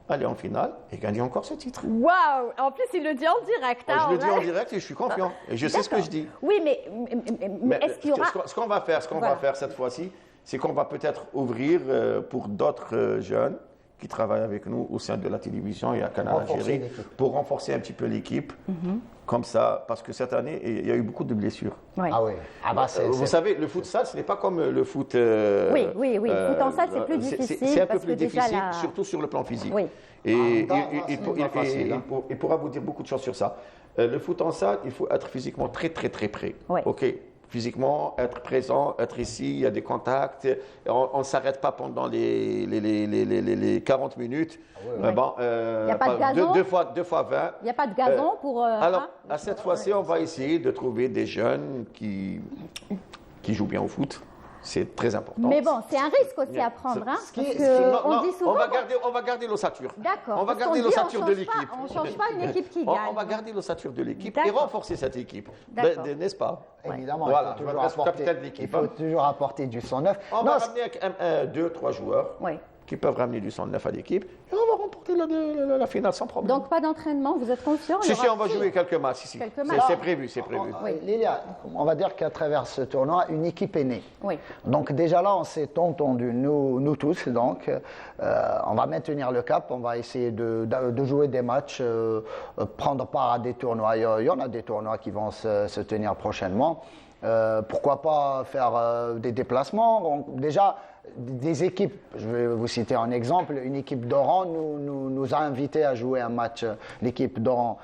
aller en finale et gagner encore ce titre. Waouh! En plus, il le dit en direct. Je le dis en direct et je suis confiant. Et je sais ce que je dis. Oui, mais est-ce qu'il y aura... Ce qu'on va faire cette fois-ci, c'est qu'on va peut-être ouvrir pour d'autres jeunes qui travaillent avec nous au sein de la télévision et à Canal Algérie pour renforcer un petit peu l'équipe. Comme ça, parce que cette année, il y a eu beaucoup de blessures. Oui. Ah oui. Ah bah, vous savez, le foot salle, ce n'est pas comme le foot. Oui. Le foot en salle, c'est plus difficile. C'est un peu plus difficile, surtout sur le plan physique. Oui. Et il pourra vous dire beaucoup de choses sur ça. Le foot en salle, il faut être physiquement très prêt. Oui. OK. Physiquement, être présent, être ici, il y a des contacts, on ne s'arrête pas pendant les 40 minutes. Il n'y a pas de gazon. Deux fois 20. Il n'y a pas de gazon pour... alors, à cette fois-ci, on va essayer de trouver des jeunes qui jouent bien au foot. C'est très important. Mais bon, c'est un risque aussi à prendre. Hein, on dit souvent, on va garder l'ossature. D'accord. On va garder l'ossature de l'équipe. On ne change pas une équipe qui gagne. On va garder l'ossature de l'équipe et renforcer cette équipe. N'est-ce pas? Évidemment, voilà, il faut toujours apporter du sang neuf. On va ramener avec 2, 3 joueurs qui peuvent ramener du sang neuf à l'équipe et on va remporter la finale sans problème. Donc pas d'entraînement, vous êtes confiant? Si, on va jouer quelques matchs ici. C'est prévu. Lilia, on va dire qu'à travers ce tournoi, une équipe est née. Oui. Donc déjà là, on s'est entendu, nous tous. Donc, on va maintenir le cap, on va essayer de jouer des matchs, prendre part à des tournois. Il y en a des tournois qui vont se tenir prochainement. Pourquoi pas faire des déplacements? Donc, déjà, des équipes, je vais vous citer un exemple, une équipe d'Oran nous a invités à jouer un match. L'équipe d'Oran,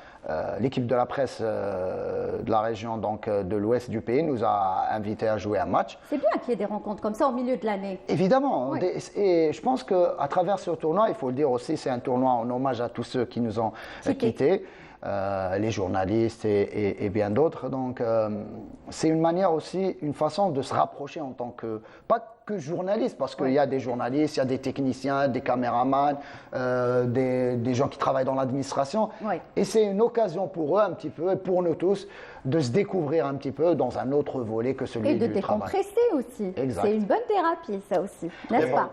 l'équipe de la presse de la région, donc de l'ouest du pays, nous a invités à jouer un match. C'est bien qu'il y ait des rencontres comme ça au milieu de l'année. Évidemment, et je pense qu'à travers ce tournoi, il faut le dire aussi, c'est un tournoi en hommage à tous ceux qui nous ont quittés. Les journalistes et bien d'autres. Donc, c'est une manière aussi, une façon de se rapprocher en tant que, pas que journaliste, parce qu'il y a des journalistes, il y a des techniciens, des caméramans, des gens qui travaillent dans l'administration. Et c'est une occasion pour eux, un petit peu, et pour nous tous, de se découvrir un petit peu dans un autre volet que celui du travail. Et de décompresser aussi. C'est une bonne thérapie, ça aussi, n'est-ce pas?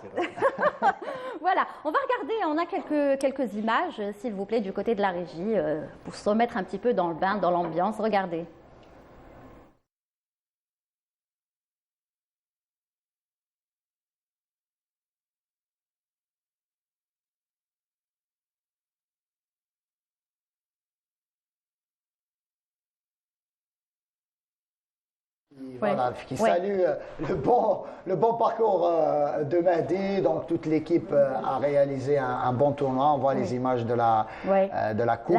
Voilà, on va regarder, on a quelques images, s'il vous plaît, du côté de la régie, pour se remettre un petit peu dans le bain, dans l'ambiance. Regardez. Voilà, qui salue le bon parcours de Mahdi. Donc toute l'équipe a réalisé un bon tournoi. On voit les images de la coupe,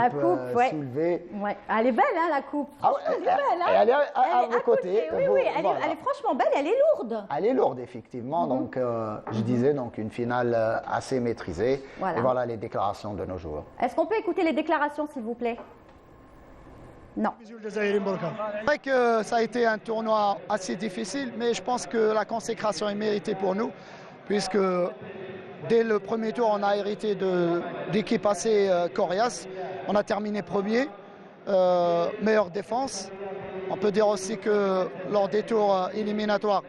soulevée. Elle est belle, hein, la coupe. Elle est belle. Hein, elle est à vos côtés. Oui, elle est franchement belle. Elle est lourde. Elle est lourde, effectivement. Donc je disais, donc une finale assez maîtrisée. Et voilà les déclarations de nos joueurs. Est-ce qu'on peut écouter les déclarations, s'il vous plaît? Non. C'est vrai que ça a été un tournoi assez difficile, mais je pense que la consécration est méritée pour nous, puisque dès le premier tour, on a hérité d'équipes assez coriaces. On a terminé premier, meilleure défense. On peut dire aussi que lors des tours éliminatoires,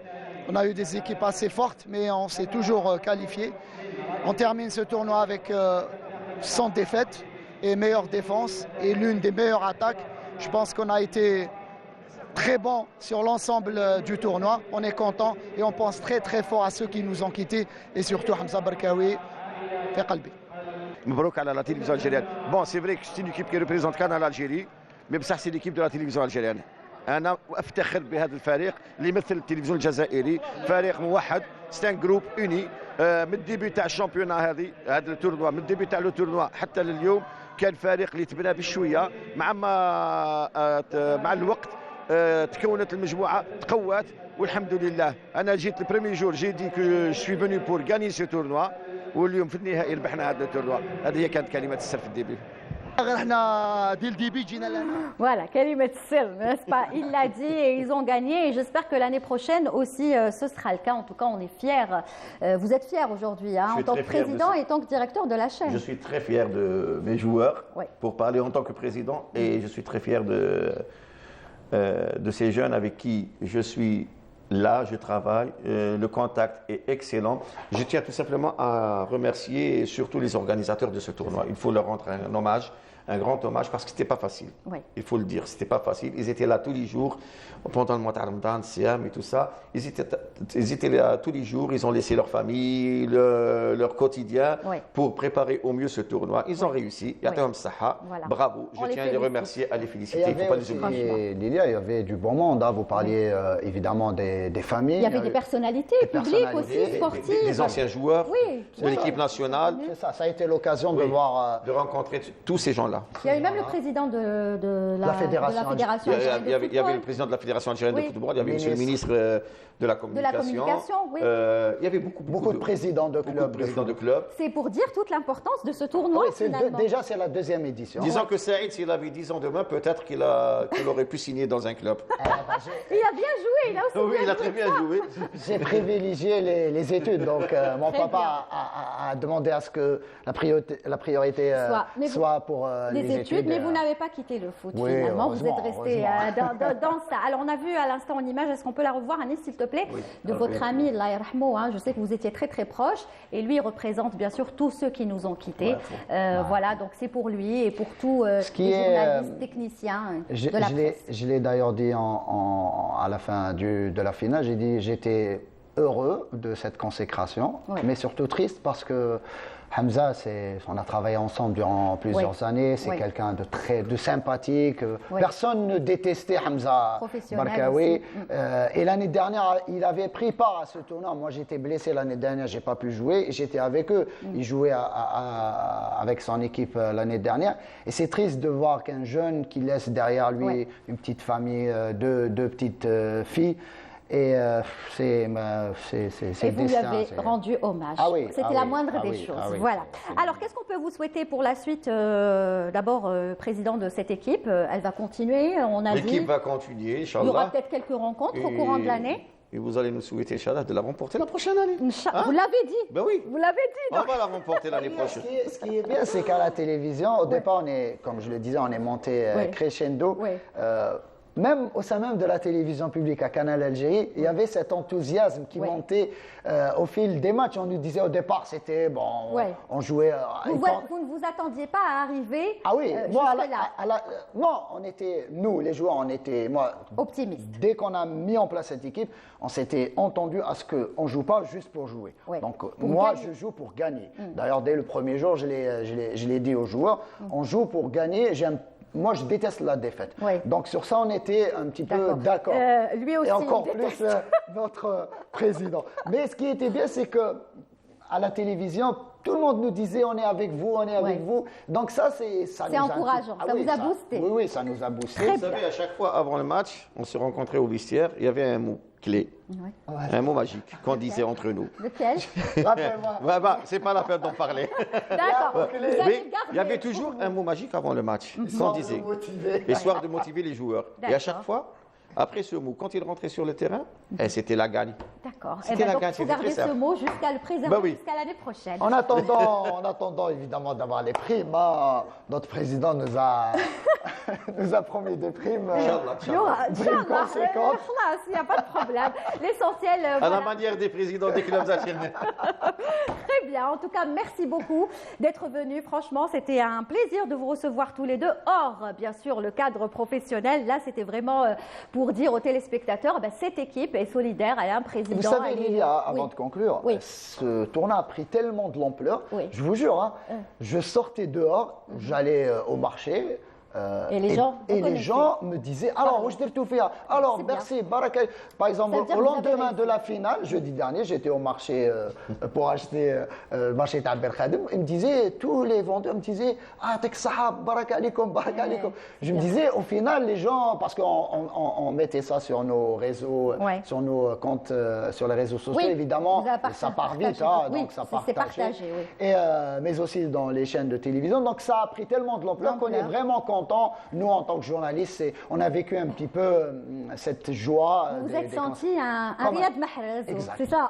on a eu des équipes assez fortes, mais on s'est toujours qualifié. On termine ce tournoi avec 100 défaites et meilleure défense et l'une des meilleures attaques. Je pense qu'on a été très bon sur l'ensemble du tournoi. On est content et on pense très fort à ceux qui nous ont quittés et surtout Hamza Barkaoui. مبروك على la télévision algérienne. Bon, c'est vrai que c'est une équipe qui représente Canal Algérie, mais بصح c'est l'équipe de la télévision algérienne. أنا أفتخر بهذا الفريق اللي يمثل التلفزيون الجزائري، فريق موحد، c'est un groupe uni. من الديبي تاع الشامبيونا هذا التورنوا، من الديبي تاع التورنوا حتى لليوم كان فريق اللي تبنى بشويه مع الوقت تكونت المجموعه تقوات والحمد لله. انا جيت البريمي جور جي دي كو جو سوي فوني بور غاني سو تورنوا واليوم في النهائي ربحنا هذا التورنوا. هذه هي كانت كلمه السر في الديبي. Voilà, Kalimat Sir, n'est-ce pas? Il l'a dit et ils ont gagné et j'espère que l'année prochaine aussi ce sera le cas. En tout cas, on est fiers. Vous êtes fiers aujourd'hui en tant que président et en tant que directeur de la chaîne. Je suis très fier de mes joueurs pour parler en tant que président et je suis très fier de ces jeunes avec qui je suis Là, je travaille, le contact est excellent. Je tiens tout simplement à remercier surtout les organisateurs de ce tournoi. Il faut leur rendre un hommage, un grand hommage, parce que ce n'était pas facile. Oui. Il faut le dire, ce n'était pas facile. Ils étaient là tous les jours, pendant le mois de Ramadan, Siam et tout ça. Ils étaient là tous les jours, ils ont laissé leur famille, leur quotidien, pour préparer au mieux ce tournoi. Ils ont réussi. Voilà. Bravo, je tiens à les remercier, à les féliciter. Il ne faut pas les oublier. Lilia, il y avait du bon monde. Hein. Vous parliez évidemment des familles. Il y avait des personnalités publiques aussi, sportives. Des anciens joueurs de l'équipe nationale. C'est ça, ça a été l'occasion de voir... de rencontrer tous ces gens-là. Il y a eu même le président de la fédération algérienne de football. Il y avait le président de la fédération algérienne de football, il y avait monsieur le ministre de la communication. Oui. Il y avait beaucoup de présidents de clubs. C'est pour dire toute l'importance de ce tournoi. Déjà, c'est la deuxième édition. Disons que Saïd, s'il avait 10 ans demain, peut-être qu'il aurait pu signer dans un club. Il a bien joué, il a aussi il a très bien joué. J'ai privilégié les études, donc mon papa a demandé à ce que la priorité soit pour les études. Mais vous n'avez pas quitté le foot finalement, vous êtes resté dans ça. Alors on a vu à l'instant en image, est-ce qu'on peut la revoir, Anis, s'il te plaît, de votre ami, Allah yarhamou, je sais que vous étiez très très proche, et lui représente bien sûr tous ceux qui nous ont quittés. Voilà, donc c'est pour lui et pour tous les journalistes, techniciens de la presse. Je l'ai d'ailleurs dit à la fin de la finale, j'ai dit j'étais heureux de cette consécration, mais surtout triste parce que Hamza, on a travaillé ensemble durant plusieurs années, c'est quelqu'un de sympathique. Personne ne détestait Hamza Barkaoui. Et l'année dernière, il avait pris part à ce tournoi. Moi, j'étais blessé l'année dernière, je n'ai pas pu jouer. J'étais avec eux. Il jouait avec son équipe l'année dernière. Et c'est triste de voir qu'un jeune qui laisse derrière lui une petite famille, deux petites filles. Et vous lui avez rendu hommage. C'était la moindre des choses. Voilà. Alors, qu'est-ce qu'on peut vous souhaiter pour la suite? D'abord, président de cette équipe, elle va continuer. L'équipe va continuer, Inch'Allah. Il y aura peut-être quelques rencontres au courant de l'année. Et vous allez nous souhaiter, Inch'Allah, de la remporter la prochaine année. Vous l'avez dit. Ben oui. Vous l'avez dit. On va la remporter l'année prochaine. Ce qui est bien, c'est qu'à la télévision, au départ, comme je le disais, on est monté crescendo. Même au sein même de la télévision publique à Canal Algérie, il y avait cet enthousiasme qui montait au fil des matchs. On nous disait au départ, c'était bon, on jouait. Vous ne vous attendiez pas à arriver nous, les joueurs, on était optimistes. Dès qu'on a mis en place cette équipe, on s'était entendu à ce qu'on ne joue pas juste pour jouer. Donc moi, je joue pour gagner. D'ailleurs, dès le premier jour, je l'ai dit aux joueurs, on joue pour gagner. Moi, je déteste la défaite. Donc, sur ça, on était un petit peu d'accord. Lui aussi. Et encore plus notre président. Mais ce qui était bien, c'est que à la télévision, tout le monde nous disait on est avec vous, on est avec vous. Donc ça, c'est encourageant. Ça vous a boosté. Oui, ça nous a boosté. Vous savez, à chaque fois avant le match, on se rencontrait au vestiaire. Il y avait un mot clé, un mot magique qu'on disait entre nous. Lequel? C'est pas la peine d'en parler. D'accord. Mais il y avait toujours un mot magique avant le match qu'on disait, histoire de motiver les joueurs. Et à chaque fois, après ce mot, quand il rentrait sur le terrain, c'était la gagne. D'accord. Donc, il faut garder ce mot jusqu'à le préserver jusqu'à l'année prochaine. En attendant évidemment d'avoir les primes, notre président nous a promis des primes. Inch'Allah. Il n'y a pas de problème. L'essentiel. À la manière des présidents des clubs algériens. Très bien. En tout cas, merci beaucoup d'être venu. Franchement, c'était un plaisir de vous recevoir tous les deux. Or, bien sûr, le cadre professionnel, là, c'était vraiment pour dire aux téléspectateurs, cette équipe est solidaire, elle a un président. Vous savez, Lilia, avant de conclure, ce tournoi a pris tellement de l'ampleur, je vous jure, je sortais dehors, j'allais au marché. Et les gens me disaient alors, alors merci, Baraka. Par exemple, au lendemain de la finale, jeudi dernier, j'étais au marché pour acheter le marché Taber Khadim. Ils me disaient, tous les vendeurs me disaient Atek Sahab, Baraka alikum, Baraka alikum. Je me disais, au final, les gens, parce qu'on mettait ça sur nos réseaux, sur nos comptes, sur les réseaux sociaux, évidemment, ça part vite, donc ça partagé. Mais aussi dans les chaînes de télévision. Donc ça a pris tellement de l'ampleur qu'on est vraiment content. Nous, en tant que journalistes, on a vécu un petit peu cette joie. Vous êtes senti un Riyad Mahrez, c'est ça?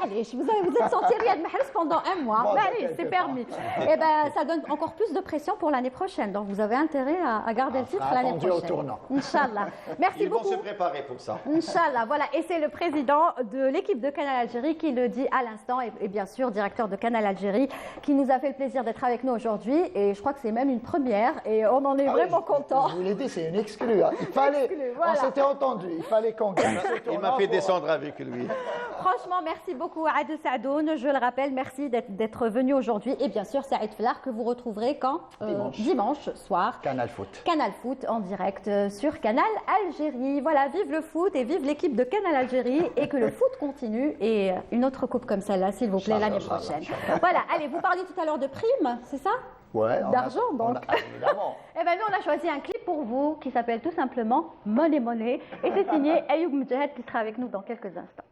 vous êtes sorti Riyad Mahrez pendant un mois. Allez, c'est permis. Et ben, ça donne encore plus de pression pour l'année prochaine. Donc, vous avez intérêt à garder le titre l'année prochaine. Au tournant. Inch'Allah. Merci beaucoup. Ils vont se préparer pour ça. Inch'Allah. Voilà. Et c'est le président de l'équipe de Canal Algérie qui le dit à l'instant. Et bien sûr, directeur de Canal Algérie, qui nous a fait le plaisir d'être avec nous aujourd'hui. Et je crois que c'est même une première. Et on en est vraiment content. Je vous l'ai dit, c'est une exclue. Hein. Il fallait, on s'était entendu. Il fallait qu'on gagne. Il m'a fait descendre avec lui. Franchement, merci beaucoup à Adel Sadoun. Je le rappelle, merci d'être venu aujourd'hui. Et bien sûr, Saïd Flar, que vous retrouverez quand dimanche soir. Canal Foot. Canal Foot en direct sur Canal Algérie. Voilà, vive le foot et vive l'équipe de Canal Algérie. Et que le foot continue. Et une autre coupe comme celle-là, s'il vous plaît, l'année prochaine. Voilà, allez, vous parliez tout à l'heure de primes, c'est ça? Ouais, d'argent, donc. Évidemment. Eh bien, nous, on a choisi un clip pour vous qui s'appelle tout simplement Money Money. Et c'est signé Ayoub Mjahed qui sera avec nous dans quelques instants.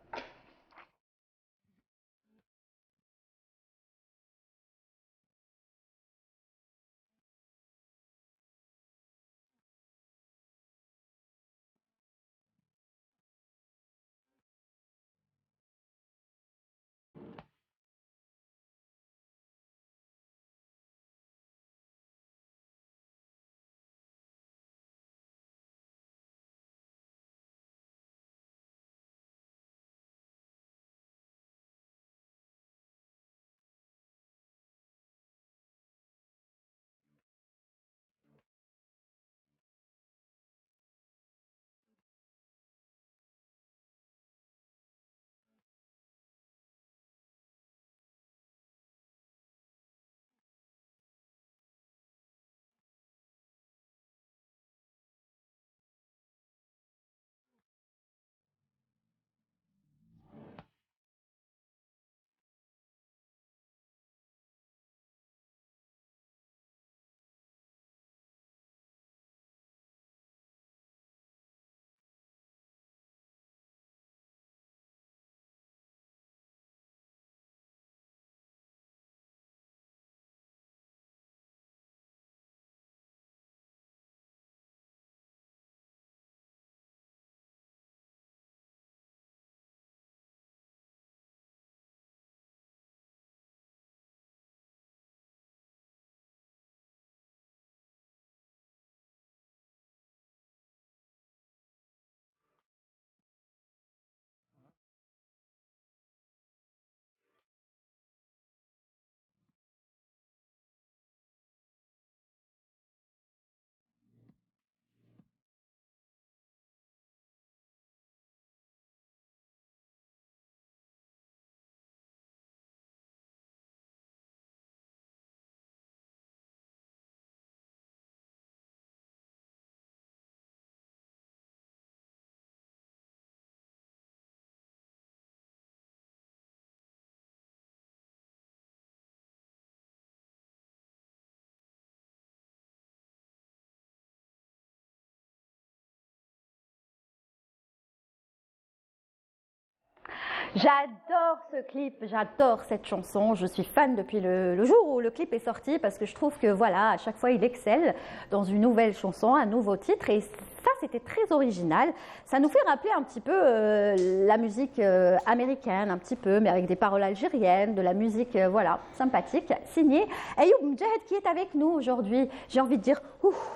J'adore ce clip, j'adore cette chanson. Je suis fan depuis le jour où le clip est sorti parce que je trouve que voilà, à chaque fois il excelle dans une nouvelle chanson, un nouveau titre et ça c'était très original. Ça nous fait rappeler un petit peu la musique américaine, un petit peu, mais avec des paroles algériennes, de la musique voilà, sympathique. Signé Ayoub Mjahed qui est avec nous aujourd'hui. J'ai envie de dire ouf.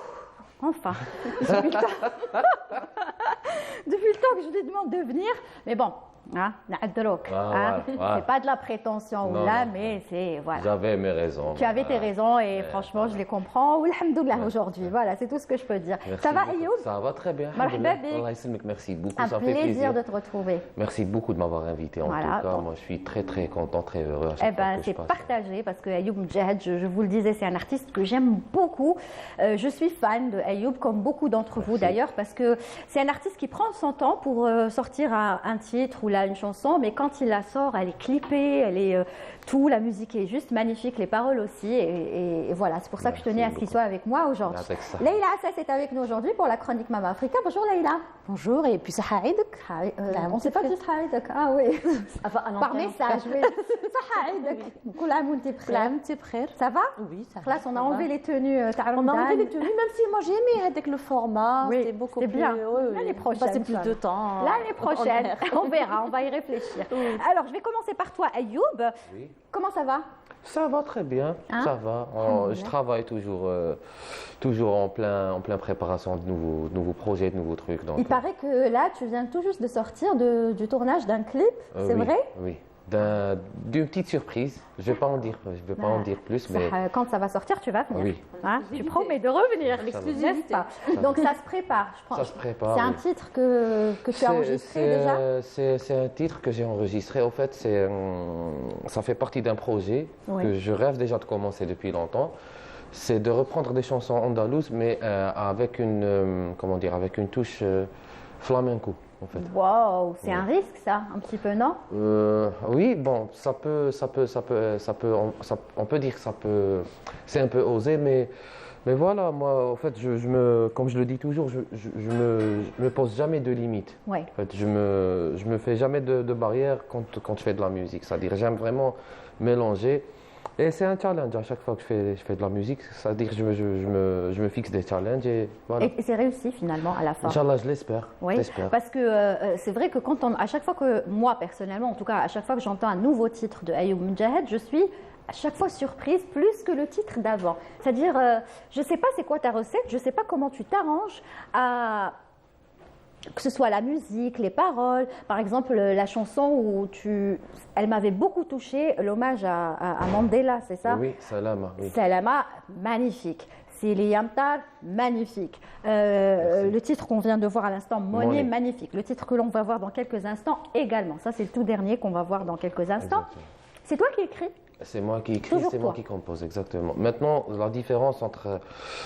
Enfin, depuis le temps que je lui demande de venir, mais bon, hein, c'est pas de la prétention ou là, mais c'est voilà. J'avais mes raisons. Tu avais tes raisons et franchement, je les comprends. Alhamdoulilah aujourd'hui, voilà, c'est tout ce que je peux dire. Merci ça va, beaucoup. Ayoub? Ça va très bien. Merci beaucoup. Un ça fait plaisir de te retrouver. Merci beaucoup de m'avoir invité. En tout cas, moi, je suis très très content, très heureux. Eh ben, c'est partagé parce que Ayoub Mjahed, je vous le disais, c'est un artiste que j'aime beaucoup. Je suis fan de Ayoub, comme beaucoup d'entre vous d'ailleurs, parce que c'est un artiste qui prend son temps pour sortir un titre ou là une chanson, mais quand il la sort, elle est clippée, elle est tout, la musique est juste magnifique, les paroles aussi, et voilà, c'est pour ça que je tenais à ce qu'il soit avec moi aujourd'hui. Leïla Assas est avec nous aujourd'hui pour la chronique Mama Africa. Bonjour Leïla. Bonjour, et puis ça haïdek. On ne s'est pas dit haïdek. Ah oui, par message, oui. Ça va? Oui, ça va. Là, on a enlevé les tenues. On a enlevé les tenues, même si moi j'ai aimé avec le format. Oui, c'était beaucoup plus. bien. Oui. L'année prochaine. Passer plus de temps. L'année prochaine. On verra, on va y réfléchir. Oui. Alors, je vais commencer par toi, Ayoub. Oui. Comment ça va? Ça va très bien, ça va. Je travaille toujours en plein préparation de nouveaux projets, de nouveaux trucs. Donc, il paraît que là, tu viens tout juste de sortir du tournage d'un clip, c'est vrai? Oui. D'une petite surprise. Je ne vais pas en dire plus, mais quand ça va sortir, tu vas venir. Oui. Hein, tu promets de revenir, l'exclusivité. Donc ça se prépare, je pense. Ça se prépare. C'est un titre que tu as enregistré déjà? C'est un titre que j'ai enregistré. En fait, ça fait partie d'un projet que je rêve déjà de commencer depuis longtemps. C'est de reprendre des chansons andalouses, mais avec une touche flamenco. En fait. Wow, c'est un risque ça, un petit peu, non? Oui, bon, on peut dire que c'est un peu osé, mais voilà, moi, en fait, comme je le dis toujours, je me pose jamais de limites. Ouais. En fait, je me fais jamais de barrière quand je fais de la musique. C'est-à-dire, j'aime vraiment mélanger. Et c'est un challenge à chaque fois que je fais de la musique, c'est-à-dire que je me fixe des challenges et voilà. Et c'est réussi finalement à la fin. Inch'Allah, je l'espère. Oui, parce que c'est vrai que à chaque fois que, moi personnellement en tout cas, à chaque fois que j'entends un nouveau titre de Ayoub Mjahed, je suis à chaque fois surprise plus que le titre d'avant. C'est-à-dire, je ne sais pas c'est quoi ta recette, je ne sais pas comment tu t'arranges à... Que ce soit la musique, les paroles, par exemple la chanson où elle m'avait beaucoup touchée, l'hommage à Mandela, c'est ça? Oui, Salama. Oui. Salama, magnifique. Sili Yamtar, magnifique. Le titre qu'on vient de voir à l'instant, Monet, magnifique. Le titre que l'on va voir dans quelques instants également. Ça, c'est le tout dernier qu'on va voir dans quelques instants. C'est toi qui écris? C'est moi qui écris, c'est moi qui compose, exactement. Maintenant, la différence entre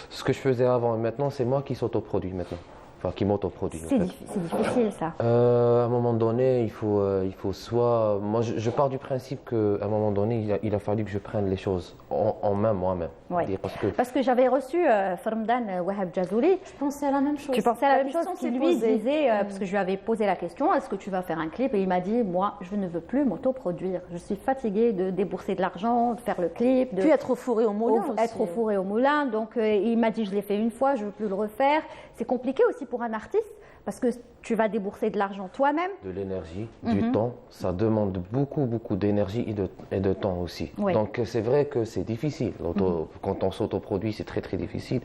ce que je faisais avant et maintenant, c'est moi qui s'autoproduis maintenant. Enfin, qui m'autoproduit. C'est difficile, ça. À un moment donné, il faut soit... Moi, je pars du principe qu'à un moment donné, il a fallu que je prenne les choses en main moi-même. Oui. Parce que j'avais reçu Farmdan Wahab Jazouli. Je pensais à la même chose. Tu pensais à la même chose qu'il lui disait, parce que je lui avais posé la question, est-ce que tu vas faire un clip? Et il m'a dit, moi, je ne veux plus m'autoproduire. Je suis fatiguée de débourser de l'argent, de faire le clip. Puis être au four et au moulin aussi. Être au four et au moulin. Donc, il m'a dit, je l'ai fait une fois, je ne veux plus le refaire. C'est compliqué aussi pour un artiste parce que tu vas débourser de l'argent toi-même. De l'énergie, du temps, ça demande beaucoup d'énergie et de temps aussi. Oui. Donc c'est vrai que c'est difficile. Quand on s'autoproduit, c'est très difficile.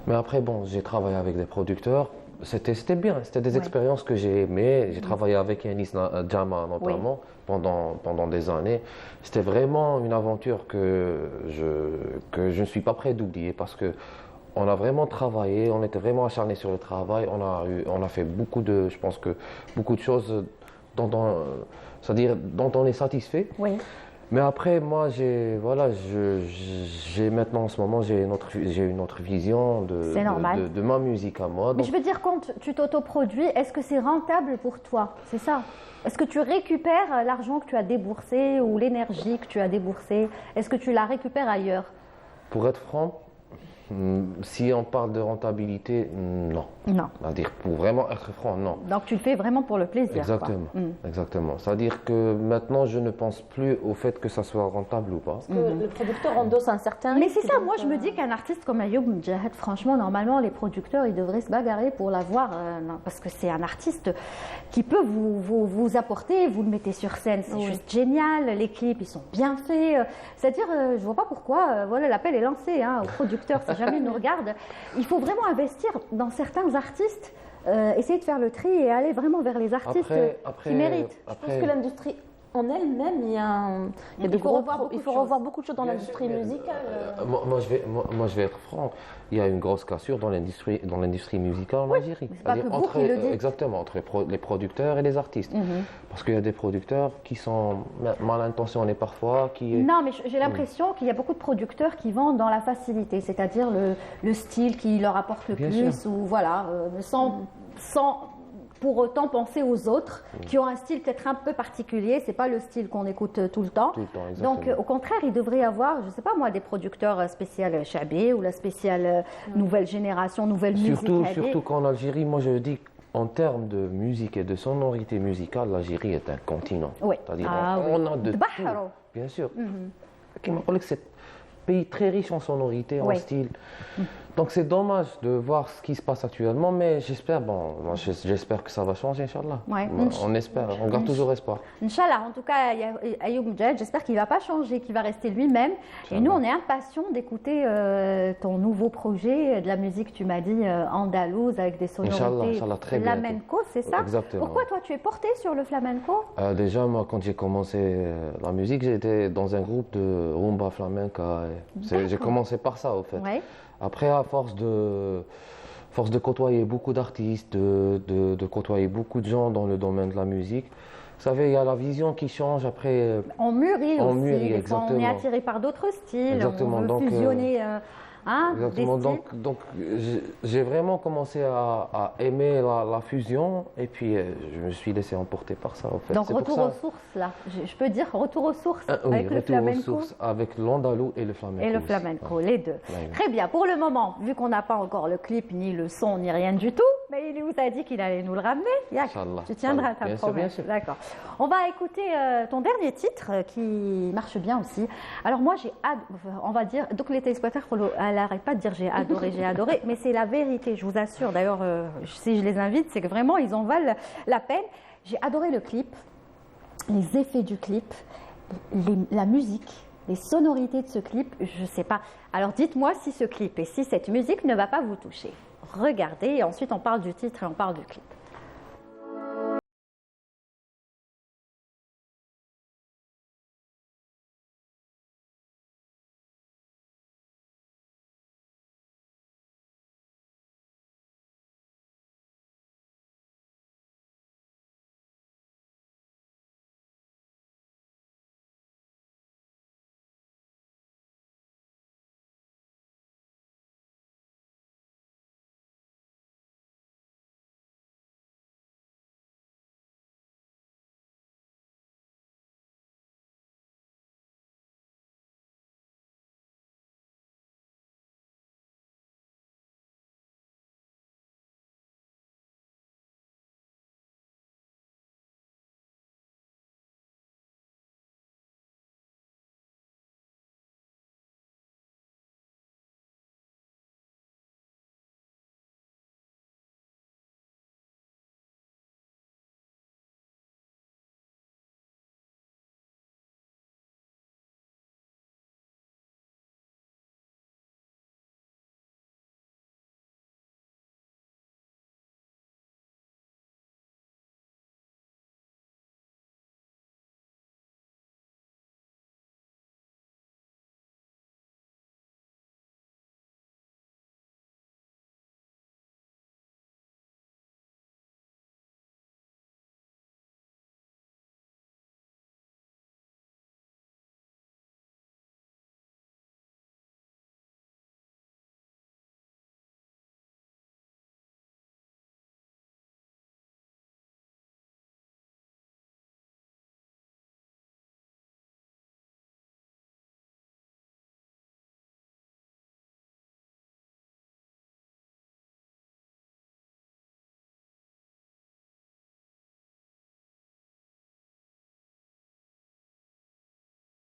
Mais après, bon, j'ai travaillé avec des producteurs. C'était bien, c'était des expériences que j'ai aimées. J'ai travaillé avec Yanis Djama notamment pendant des années. C'était vraiment une aventure que je ne suis pas prêt d'oublier parce que on a vraiment travaillé, on était vraiment acharnés sur le travail, on a fait beaucoup de choses dont on est satisfait. Oui. Mais après, moi, maintenant en ce moment, j'ai une autre vision de ma musique à moi. Mais je veux dire, quand tu t'autoproduis, est-ce que c'est rentable pour toi? C'est ça? Est-ce que tu récupères l'argent que tu as déboursé ou l'énergie que tu as déboursée? Est-ce que tu la récupères ailleurs? Pour être franc, si on parle de rentabilité, non. Non. C'est-à-dire, pour vraiment être franc, non. Donc tu le fais vraiment pour le plaisir. Exactement. Exactement. C'est-à-dire que maintenant, je ne pense plus au fait que ça soit rentable ou pas. Parce que le producteur endosse un certain risque. Mais c'est ça, moi je me dis qu'un artiste comme Ayoub Mjahed, franchement, normalement, les producteurs, ils devraient se bagarrer pour l'avoir. Parce que c'est un artiste qui peut vous apporter, vous le mettez sur scène, c'est juste génial. Les clips, ils sont bien faits. C'est-à-dire, je ne vois pas pourquoi, voilà, l'appel est lancé aux producteurs. Jamais ils nous regardent. Il faut vraiment investir dans certains artistes, essayer de faire le tri et aller vraiment vers les artistes qui méritent. Je pense que l'industrie en elle-même, il faut revoir beaucoup de choses dans l'industrie musicale. Moi, je vais être franc. Il y a une grosse cassure dans l'industrie musicale en Algérie. C'est pas que vous qui le dites. Exactement, entre les producteurs et les artistes. Parce qu'il y a des producteurs qui sont mal intentionnés parfois. Non, mais j'ai l'impression qu'il y a beaucoup de producteurs qui vont dans la facilité, c'est-à-dire le style qui leur apporte le plus, ou voilà, sans pour autant penser aux autres qui ont un style peut-être un peu particulier. C'est pas le style qu'on écoute tout le temps. Donc au contraire, il devrait y avoir, je sais pas moi, des producteurs spécial Chabi ou la spéciale nouvelle génération, nouvelle musique. Surtout qu'en Algérie, moi je dis en termes de musique et de sonorité musicale, l'Algérie est un continent. Oui. C'est-à-dire on a de tout. bien sûr. Qui m'a parlé que c'est un pays très riche en sonorité, en style. Donc c'est dommage de voir ce qui se passe actuellement, mais j'espère que ça va changer, Inch'Allah. On espère, on garde toujours espoir. Inch'Allah, en tout cas, Ayoub Mjahid, j'espère qu'il ne va pas changer, qu'il va rester lui-même. Et nous, on est impatients d'écouter ton nouveau projet de la musique, tu m'as dit, andalouse, avec des sonorités flamenco, c'est ça? Exactement. Pourquoi toi, tu es porté sur le flamenco? Déjà, moi, quand j'ai commencé la musique, j'étais dans un groupe de rumba flamenca. J'ai commencé par ça, au fait. Après, à force de côtoyer beaucoup d'artistes, de côtoyer beaucoup de gens dans le domaine de la musique, vous savez, il y a la vision qui change après. On mûrit aussi, mûrit, exactement. On est attiré par d'autres styles, exactement. On veut fusionner exactement. Donc j'ai vraiment commencé à aimer la fusion et puis je me suis laissé emporter par ça, en fait. Donc retour aux sources, là. Je peux dire retour aux sources avec le flamenco. Retour aux sources avec l'andalou et le flamenco. Et le flamenco, les deux. Très bien. Pour le moment, vu qu'on n'a pas encore le clip, ni le son, ni rien du tout, mais il nous a dit qu'il allait nous le ramener. Inch'Allah. Tu tiendras ta promesse. D'accord. On va écouter ton dernier titre qui marche bien aussi. Alors moi, on va dire, donc les téléspectateurs, elle n'arrête pas de dire j'ai adoré, mais c'est la vérité, je vous assure. D'ailleurs, si je les invite, c'est que vraiment, ils en valent la peine. J'ai adoré le clip, les effets du clip, la musique, les sonorités de ce clip, je ne sais pas. Alors dites-moi si ce clip et si cette musique ne va pas vous toucher. Regardez et ensuite on parle du titre et on parle du clip.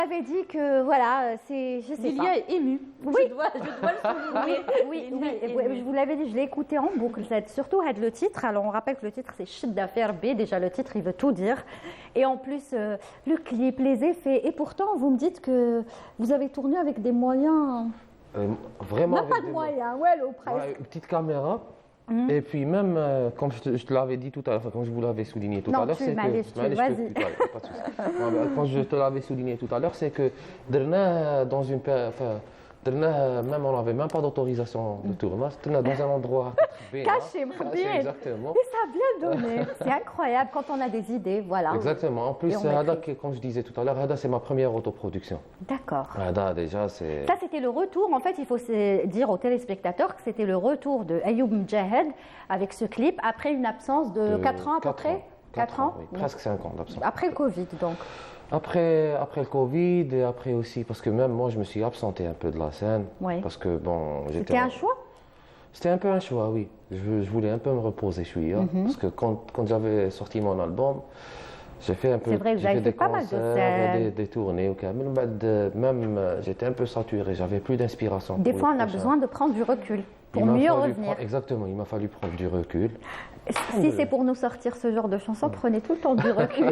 J'avais dit que voilà, c'est, je sais Lilia pas. est émue. Oui. Je dois le souligner. Oui, je vous l'avais dit, je l'ai écouté en boucle, surtout le titre. Alors on rappelle que le titre c'est Chute d'affaires B, déjà le titre il veut tout dire. Et en plus le clip, les effets. Et pourtant vous me dites que vous avez tourné avec des moyens. Vraiment. Même pas de moyens, ouais, presque. Une petite caméra. Et puis même, comme je te l'avais dit tout à l'heure, comme je vous l'avais souligné tout à l'heure, c'est que... Vas-y. Quand je te l'avais souligné tout à l'heure, c'est que dans une même on n'avait même pas d'autorisation de tournage, dans un endroit caché, exactement. Et ça a bien donné. C'est incroyable quand on a des idées, voilà. Exactement. En plus, Hada, comme je disais tout à l'heure, Hada, c'est ma première autoproduction. D'accord. Hada, déjà, c'est... Ça, c'était le retour. En fait, il faut dire aux téléspectateurs que c'était le retour de Ayoub Mjahid avec ce clip après une absence de 4 ans à peu près. 4 ans, oui, presque 5 ans d'absence. Après le Covid, donc. Après le Covid et après aussi, parce que même moi, je me suis absenté un peu de la scène. Oui. Parce que, bon, C'était un choix? C'était un peu un choix, oui. Je voulais un peu me reposer, parce que quand j'avais sorti mon album, J'ai fait un peu, c'est vrai que vous avez fait pas mal de scènes. Des tournées au Kamel. Même j'étais un peu saturé, j'avais plus d'inspiration. Des fois, on a besoin de prendre du recul pour mieux revenir. Exactement, il m'a fallu prendre du recul. Si c'est pour nous sortir ce genre de chansons, prenez tout le temps du recul.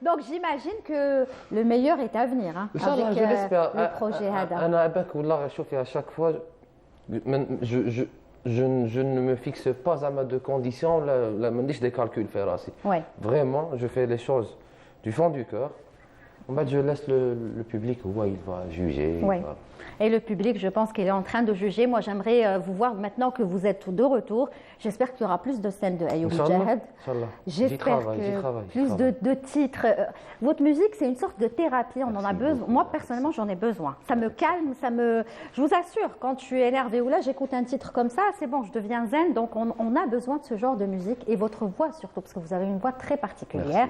Donc j'imagine que le meilleur est à venir hein, avec je l'espère. le projet Hada. À chaque fois, je ne me fixe pas à ma de conditions, des calculs faire aussi. Ouais. Vraiment, je fais les choses du fond du cœur. En fait, je laisse le public où il va juger. Ouais. Et le public, je pense qu'il est en train de juger. Moi, j'aimerais vous voir maintenant que vous êtes de retour. J'espère qu'il y aura plus de scènes de Ayoub Mojahed. J'espère que plus de titres. Votre musique, c'est une sorte de thérapie. On en a besoin. Moi, personnellement, j'en ai besoin. Ça me calme, Je vous assure, quand je suis énervée ou là, j'écoute un titre comme ça, c'est bon, je deviens zen. Donc, on a besoin de ce genre de musique et votre voix surtout, parce que vous avez une voix très particulière.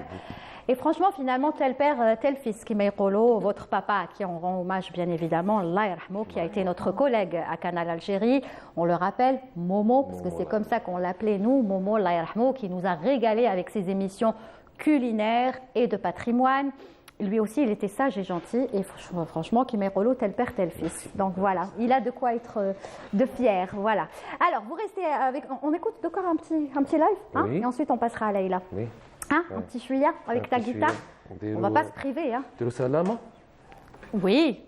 Et franchement, finalement, tel père, tel fils, qui Kolo, votre papa, à qui on rend hommage, bien évidemment, Allah yarhamou, qui a été notre collègue à Canal Algérie. On le rappelle, Momo, parce que c'est comme ça qu'on l'appelait, nous, Momo, Allah yarhamou, qui nous a régalé avec ses émissions culinaires et de patrimoine. Lui aussi, il était sage et gentil. Et franchement, Kolo, tel père, tel fils. Donc voilà, il a de quoi être de fier. Voilà. Alors, vous restez avec... On écoute encore un petit live hein, et ensuite, on passera à Leïla. Oui. Hein, un petit chouïa avec ta guitare. On ne va pas se priver. Hein. Salama. Oui.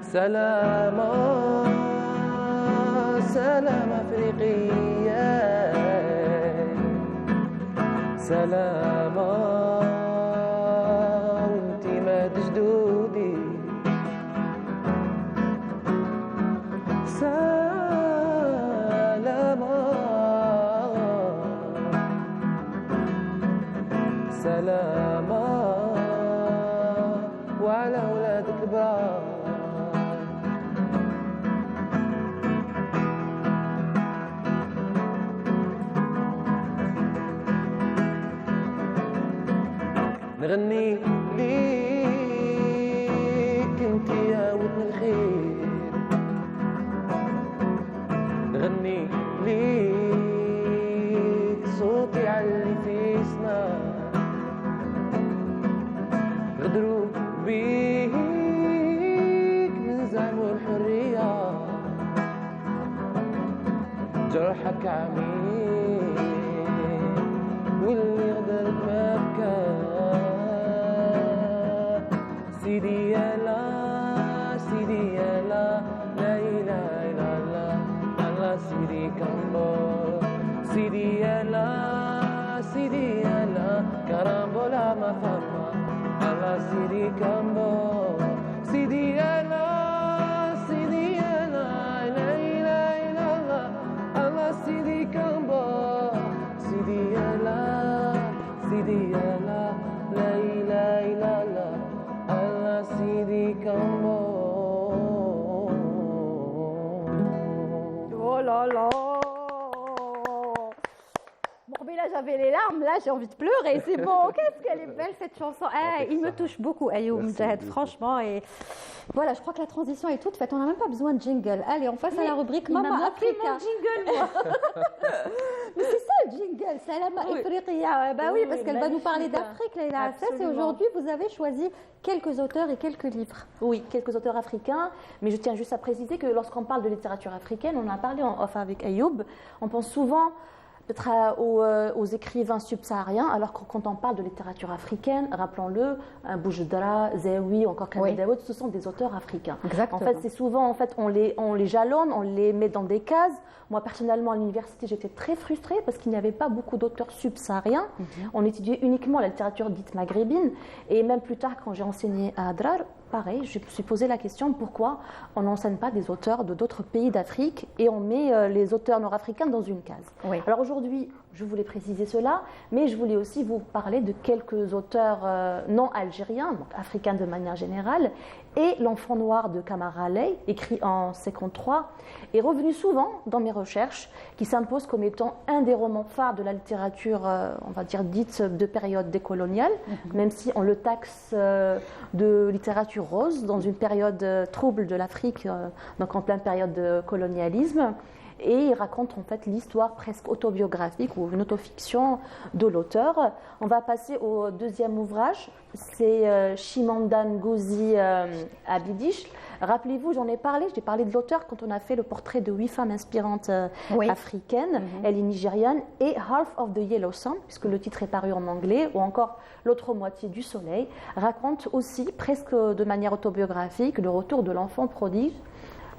Salama, salam afriqiya. سلامة وانتي ما تجدودي سلامة سلامة وعلى أولادك البعض نغني ليك انت يا ودن الخير نغني ليك صوتي علي في سنان غدروا بيك نزعموا الحرية جرحك عميق واللي غدرك ما بكى سيدي يا لا سيدي يا لا لا إله إلا الله الله سيدي كامبو سيدي يا لا سيدي يا لا كرامبولا ما فما الله سيدي كامبو سيدي يا لا سيدي يا لا لا إله إلا الله الله سيدي كامبو سيدي يا لا سيدي يا لا لا إله إلا الله Allah Sidi Kambo. Oh là là. Bon, mais là j'avais les larmes, là j'ai envie de pleurer, c'est bon. Qu'est-ce qu'elle est belle cette chanson. Il me touche beaucoup, Ayoub Mojahed, franchement. Et voilà, je crois que la transition est toute faite. On n'a même pas besoin de jingle. Allez, on passe à la rubrique Maman Africa. Jingle, moi. Mais c'est ça le jingle, Salama Afriqiya. Bah oui, parce qu'elle va nous parler d'Afrique, Leïla Assas. Et aujourd'hui, vous avez choisi quelques auteurs et quelques livres. Oui, quelques auteurs africains. Mais je tiens juste à préciser que lorsqu'on parle de littérature africaine, on en a parlé en off avec Ayoub, on pense souvent peut-être aux écrivains subsahariens, alors que quand on parle de littérature africaine, rappelons-le, Boujdara, Zawi, encore Kamel Daoud, ce sont des auteurs africains. Exactement. En fait, c'est souvent, on les jalonne, on les met dans des cases. Moi, personnellement, à l'université, j'étais très frustrée parce qu'il n'y avait pas beaucoup d'auteurs subsahariens. On étudiait uniquement la littérature dite maghrébine. Et même plus tard, quand j'ai enseigné à Adrar, pareil, je me suis posé la question pourquoi on n'enseigne pas des auteurs de d'autres pays d'Afrique et on met les auteurs nord-africains dans une case. Oui. Alors aujourd'hui, je voulais préciser cela, mais je voulais aussi vous parler de quelques auteurs non algériens, donc africains de manière générale, et L'Enfant noir de Kamara Ley, écrit en 1953, est revenu souvent dans mes recherches, qui s'impose comme étant un des romans phares de la littérature, on va dire, dite de période décoloniale, même si on le taxe de littérature rose, dans une période trouble de l'Afrique, donc en pleine période de colonialisme. Et il raconte en fait l'histoire presque autobiographique ou une autofiction de l'auteur. On va passer au deuxième ouvrage, c'est Chimamanda Ngozi Adichie. Rappelez-vous, j'en ai parlé, j'ai parlé de l'auteur quand on a fait le portrait de 8 femmes inspirantes africaines. Elle est nigériane, et Half of the Yellow Sun, puisque le titre est paru en anglais, ou encore L'autre moitié du soleil, raconte aussi presque de manière autobiographique le retour de l'enfant prodige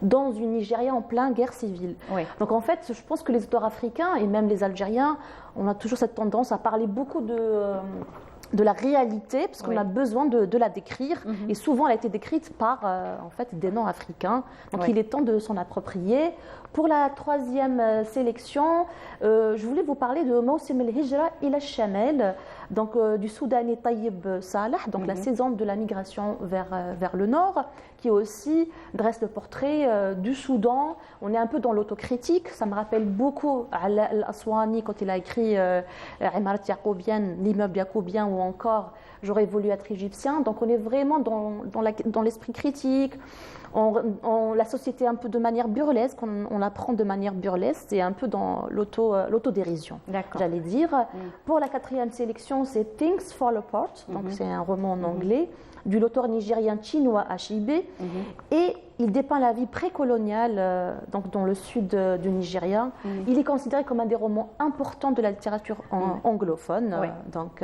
dans une Nigeria en pleine guerre civile. Donc en fait, je pense que les auteurs africains et même les Algériens, on a toujours cette tendance à parler beaucoup de la réalité, parce qu'on a besoin de la décrire, et souvent elle a été décrite par en fait, des noms africains, donc il est temps de s'en approprier. Pour la troisième sélection, je voulais vous parler de Mawsim al-Hijra ila al-Shamal, donc du Soudanais Tayyib Salah, donc la saison de la migration vers le nord, qui aussi dresse le portrait du Soudan. On est un peu dans l'autocritique, ça me rappelle beaucoup Ala al-Aswani quand il a écrit Imarat Yaqoubienne, l'immeuble Yacoubien, ou encore J'aurais voulu être égyptien. Donc on est vraiment dans l'esprit critique, la société un peu de manière burlesque, on apprend de manière burlesque, c'est un peu dans l'autodérision, j'allais dire. Pour la quatrième sélection, c'est Things Fall Apart, donc c'est un roman en anglais, de l'auteur nigérien Chinua Achebe, et il dépeint la vie précoloniale donc dans le sud du Nigeria. Il est considéré comme un des romans importants de la littérature anglophone, donc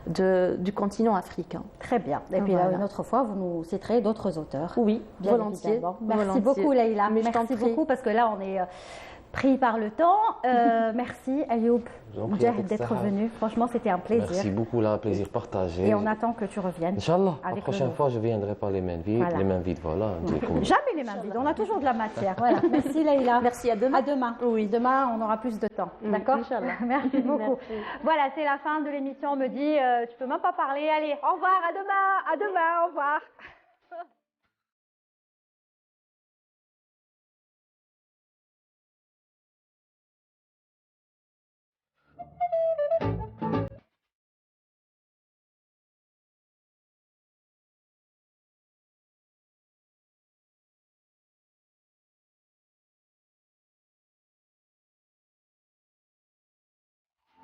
du continent africain. Très bien. Et puis une autre fois, vous nous citerez d'autres auteurs. Oui, volontiers. Merci beaucoup, Leïla. Merci beaucoup, parce que là, on est pris par le temps. Merci, Ayoub Mujahid, d'être venu. Franchement, c'était un plaisir. Merci beaucoup, là, un plaisir partagé. Et on attend que tu reviennes. Inch'Allah, la prochaine fois, je viendrai pas les mains vides. Les mains vides, voilà. Jamais les mains vides, on a toujours de la matière. Voilà. Merci, Leïla. Merci, à demain. À demain. Oui, demain, on aura plus de temps. D'accord ? Merci beaucoup. Merci. Voilà, c'est la fin de l'émission. On me dit, tu peux même pas parler. Allez, au revoir, à demain, au revoir.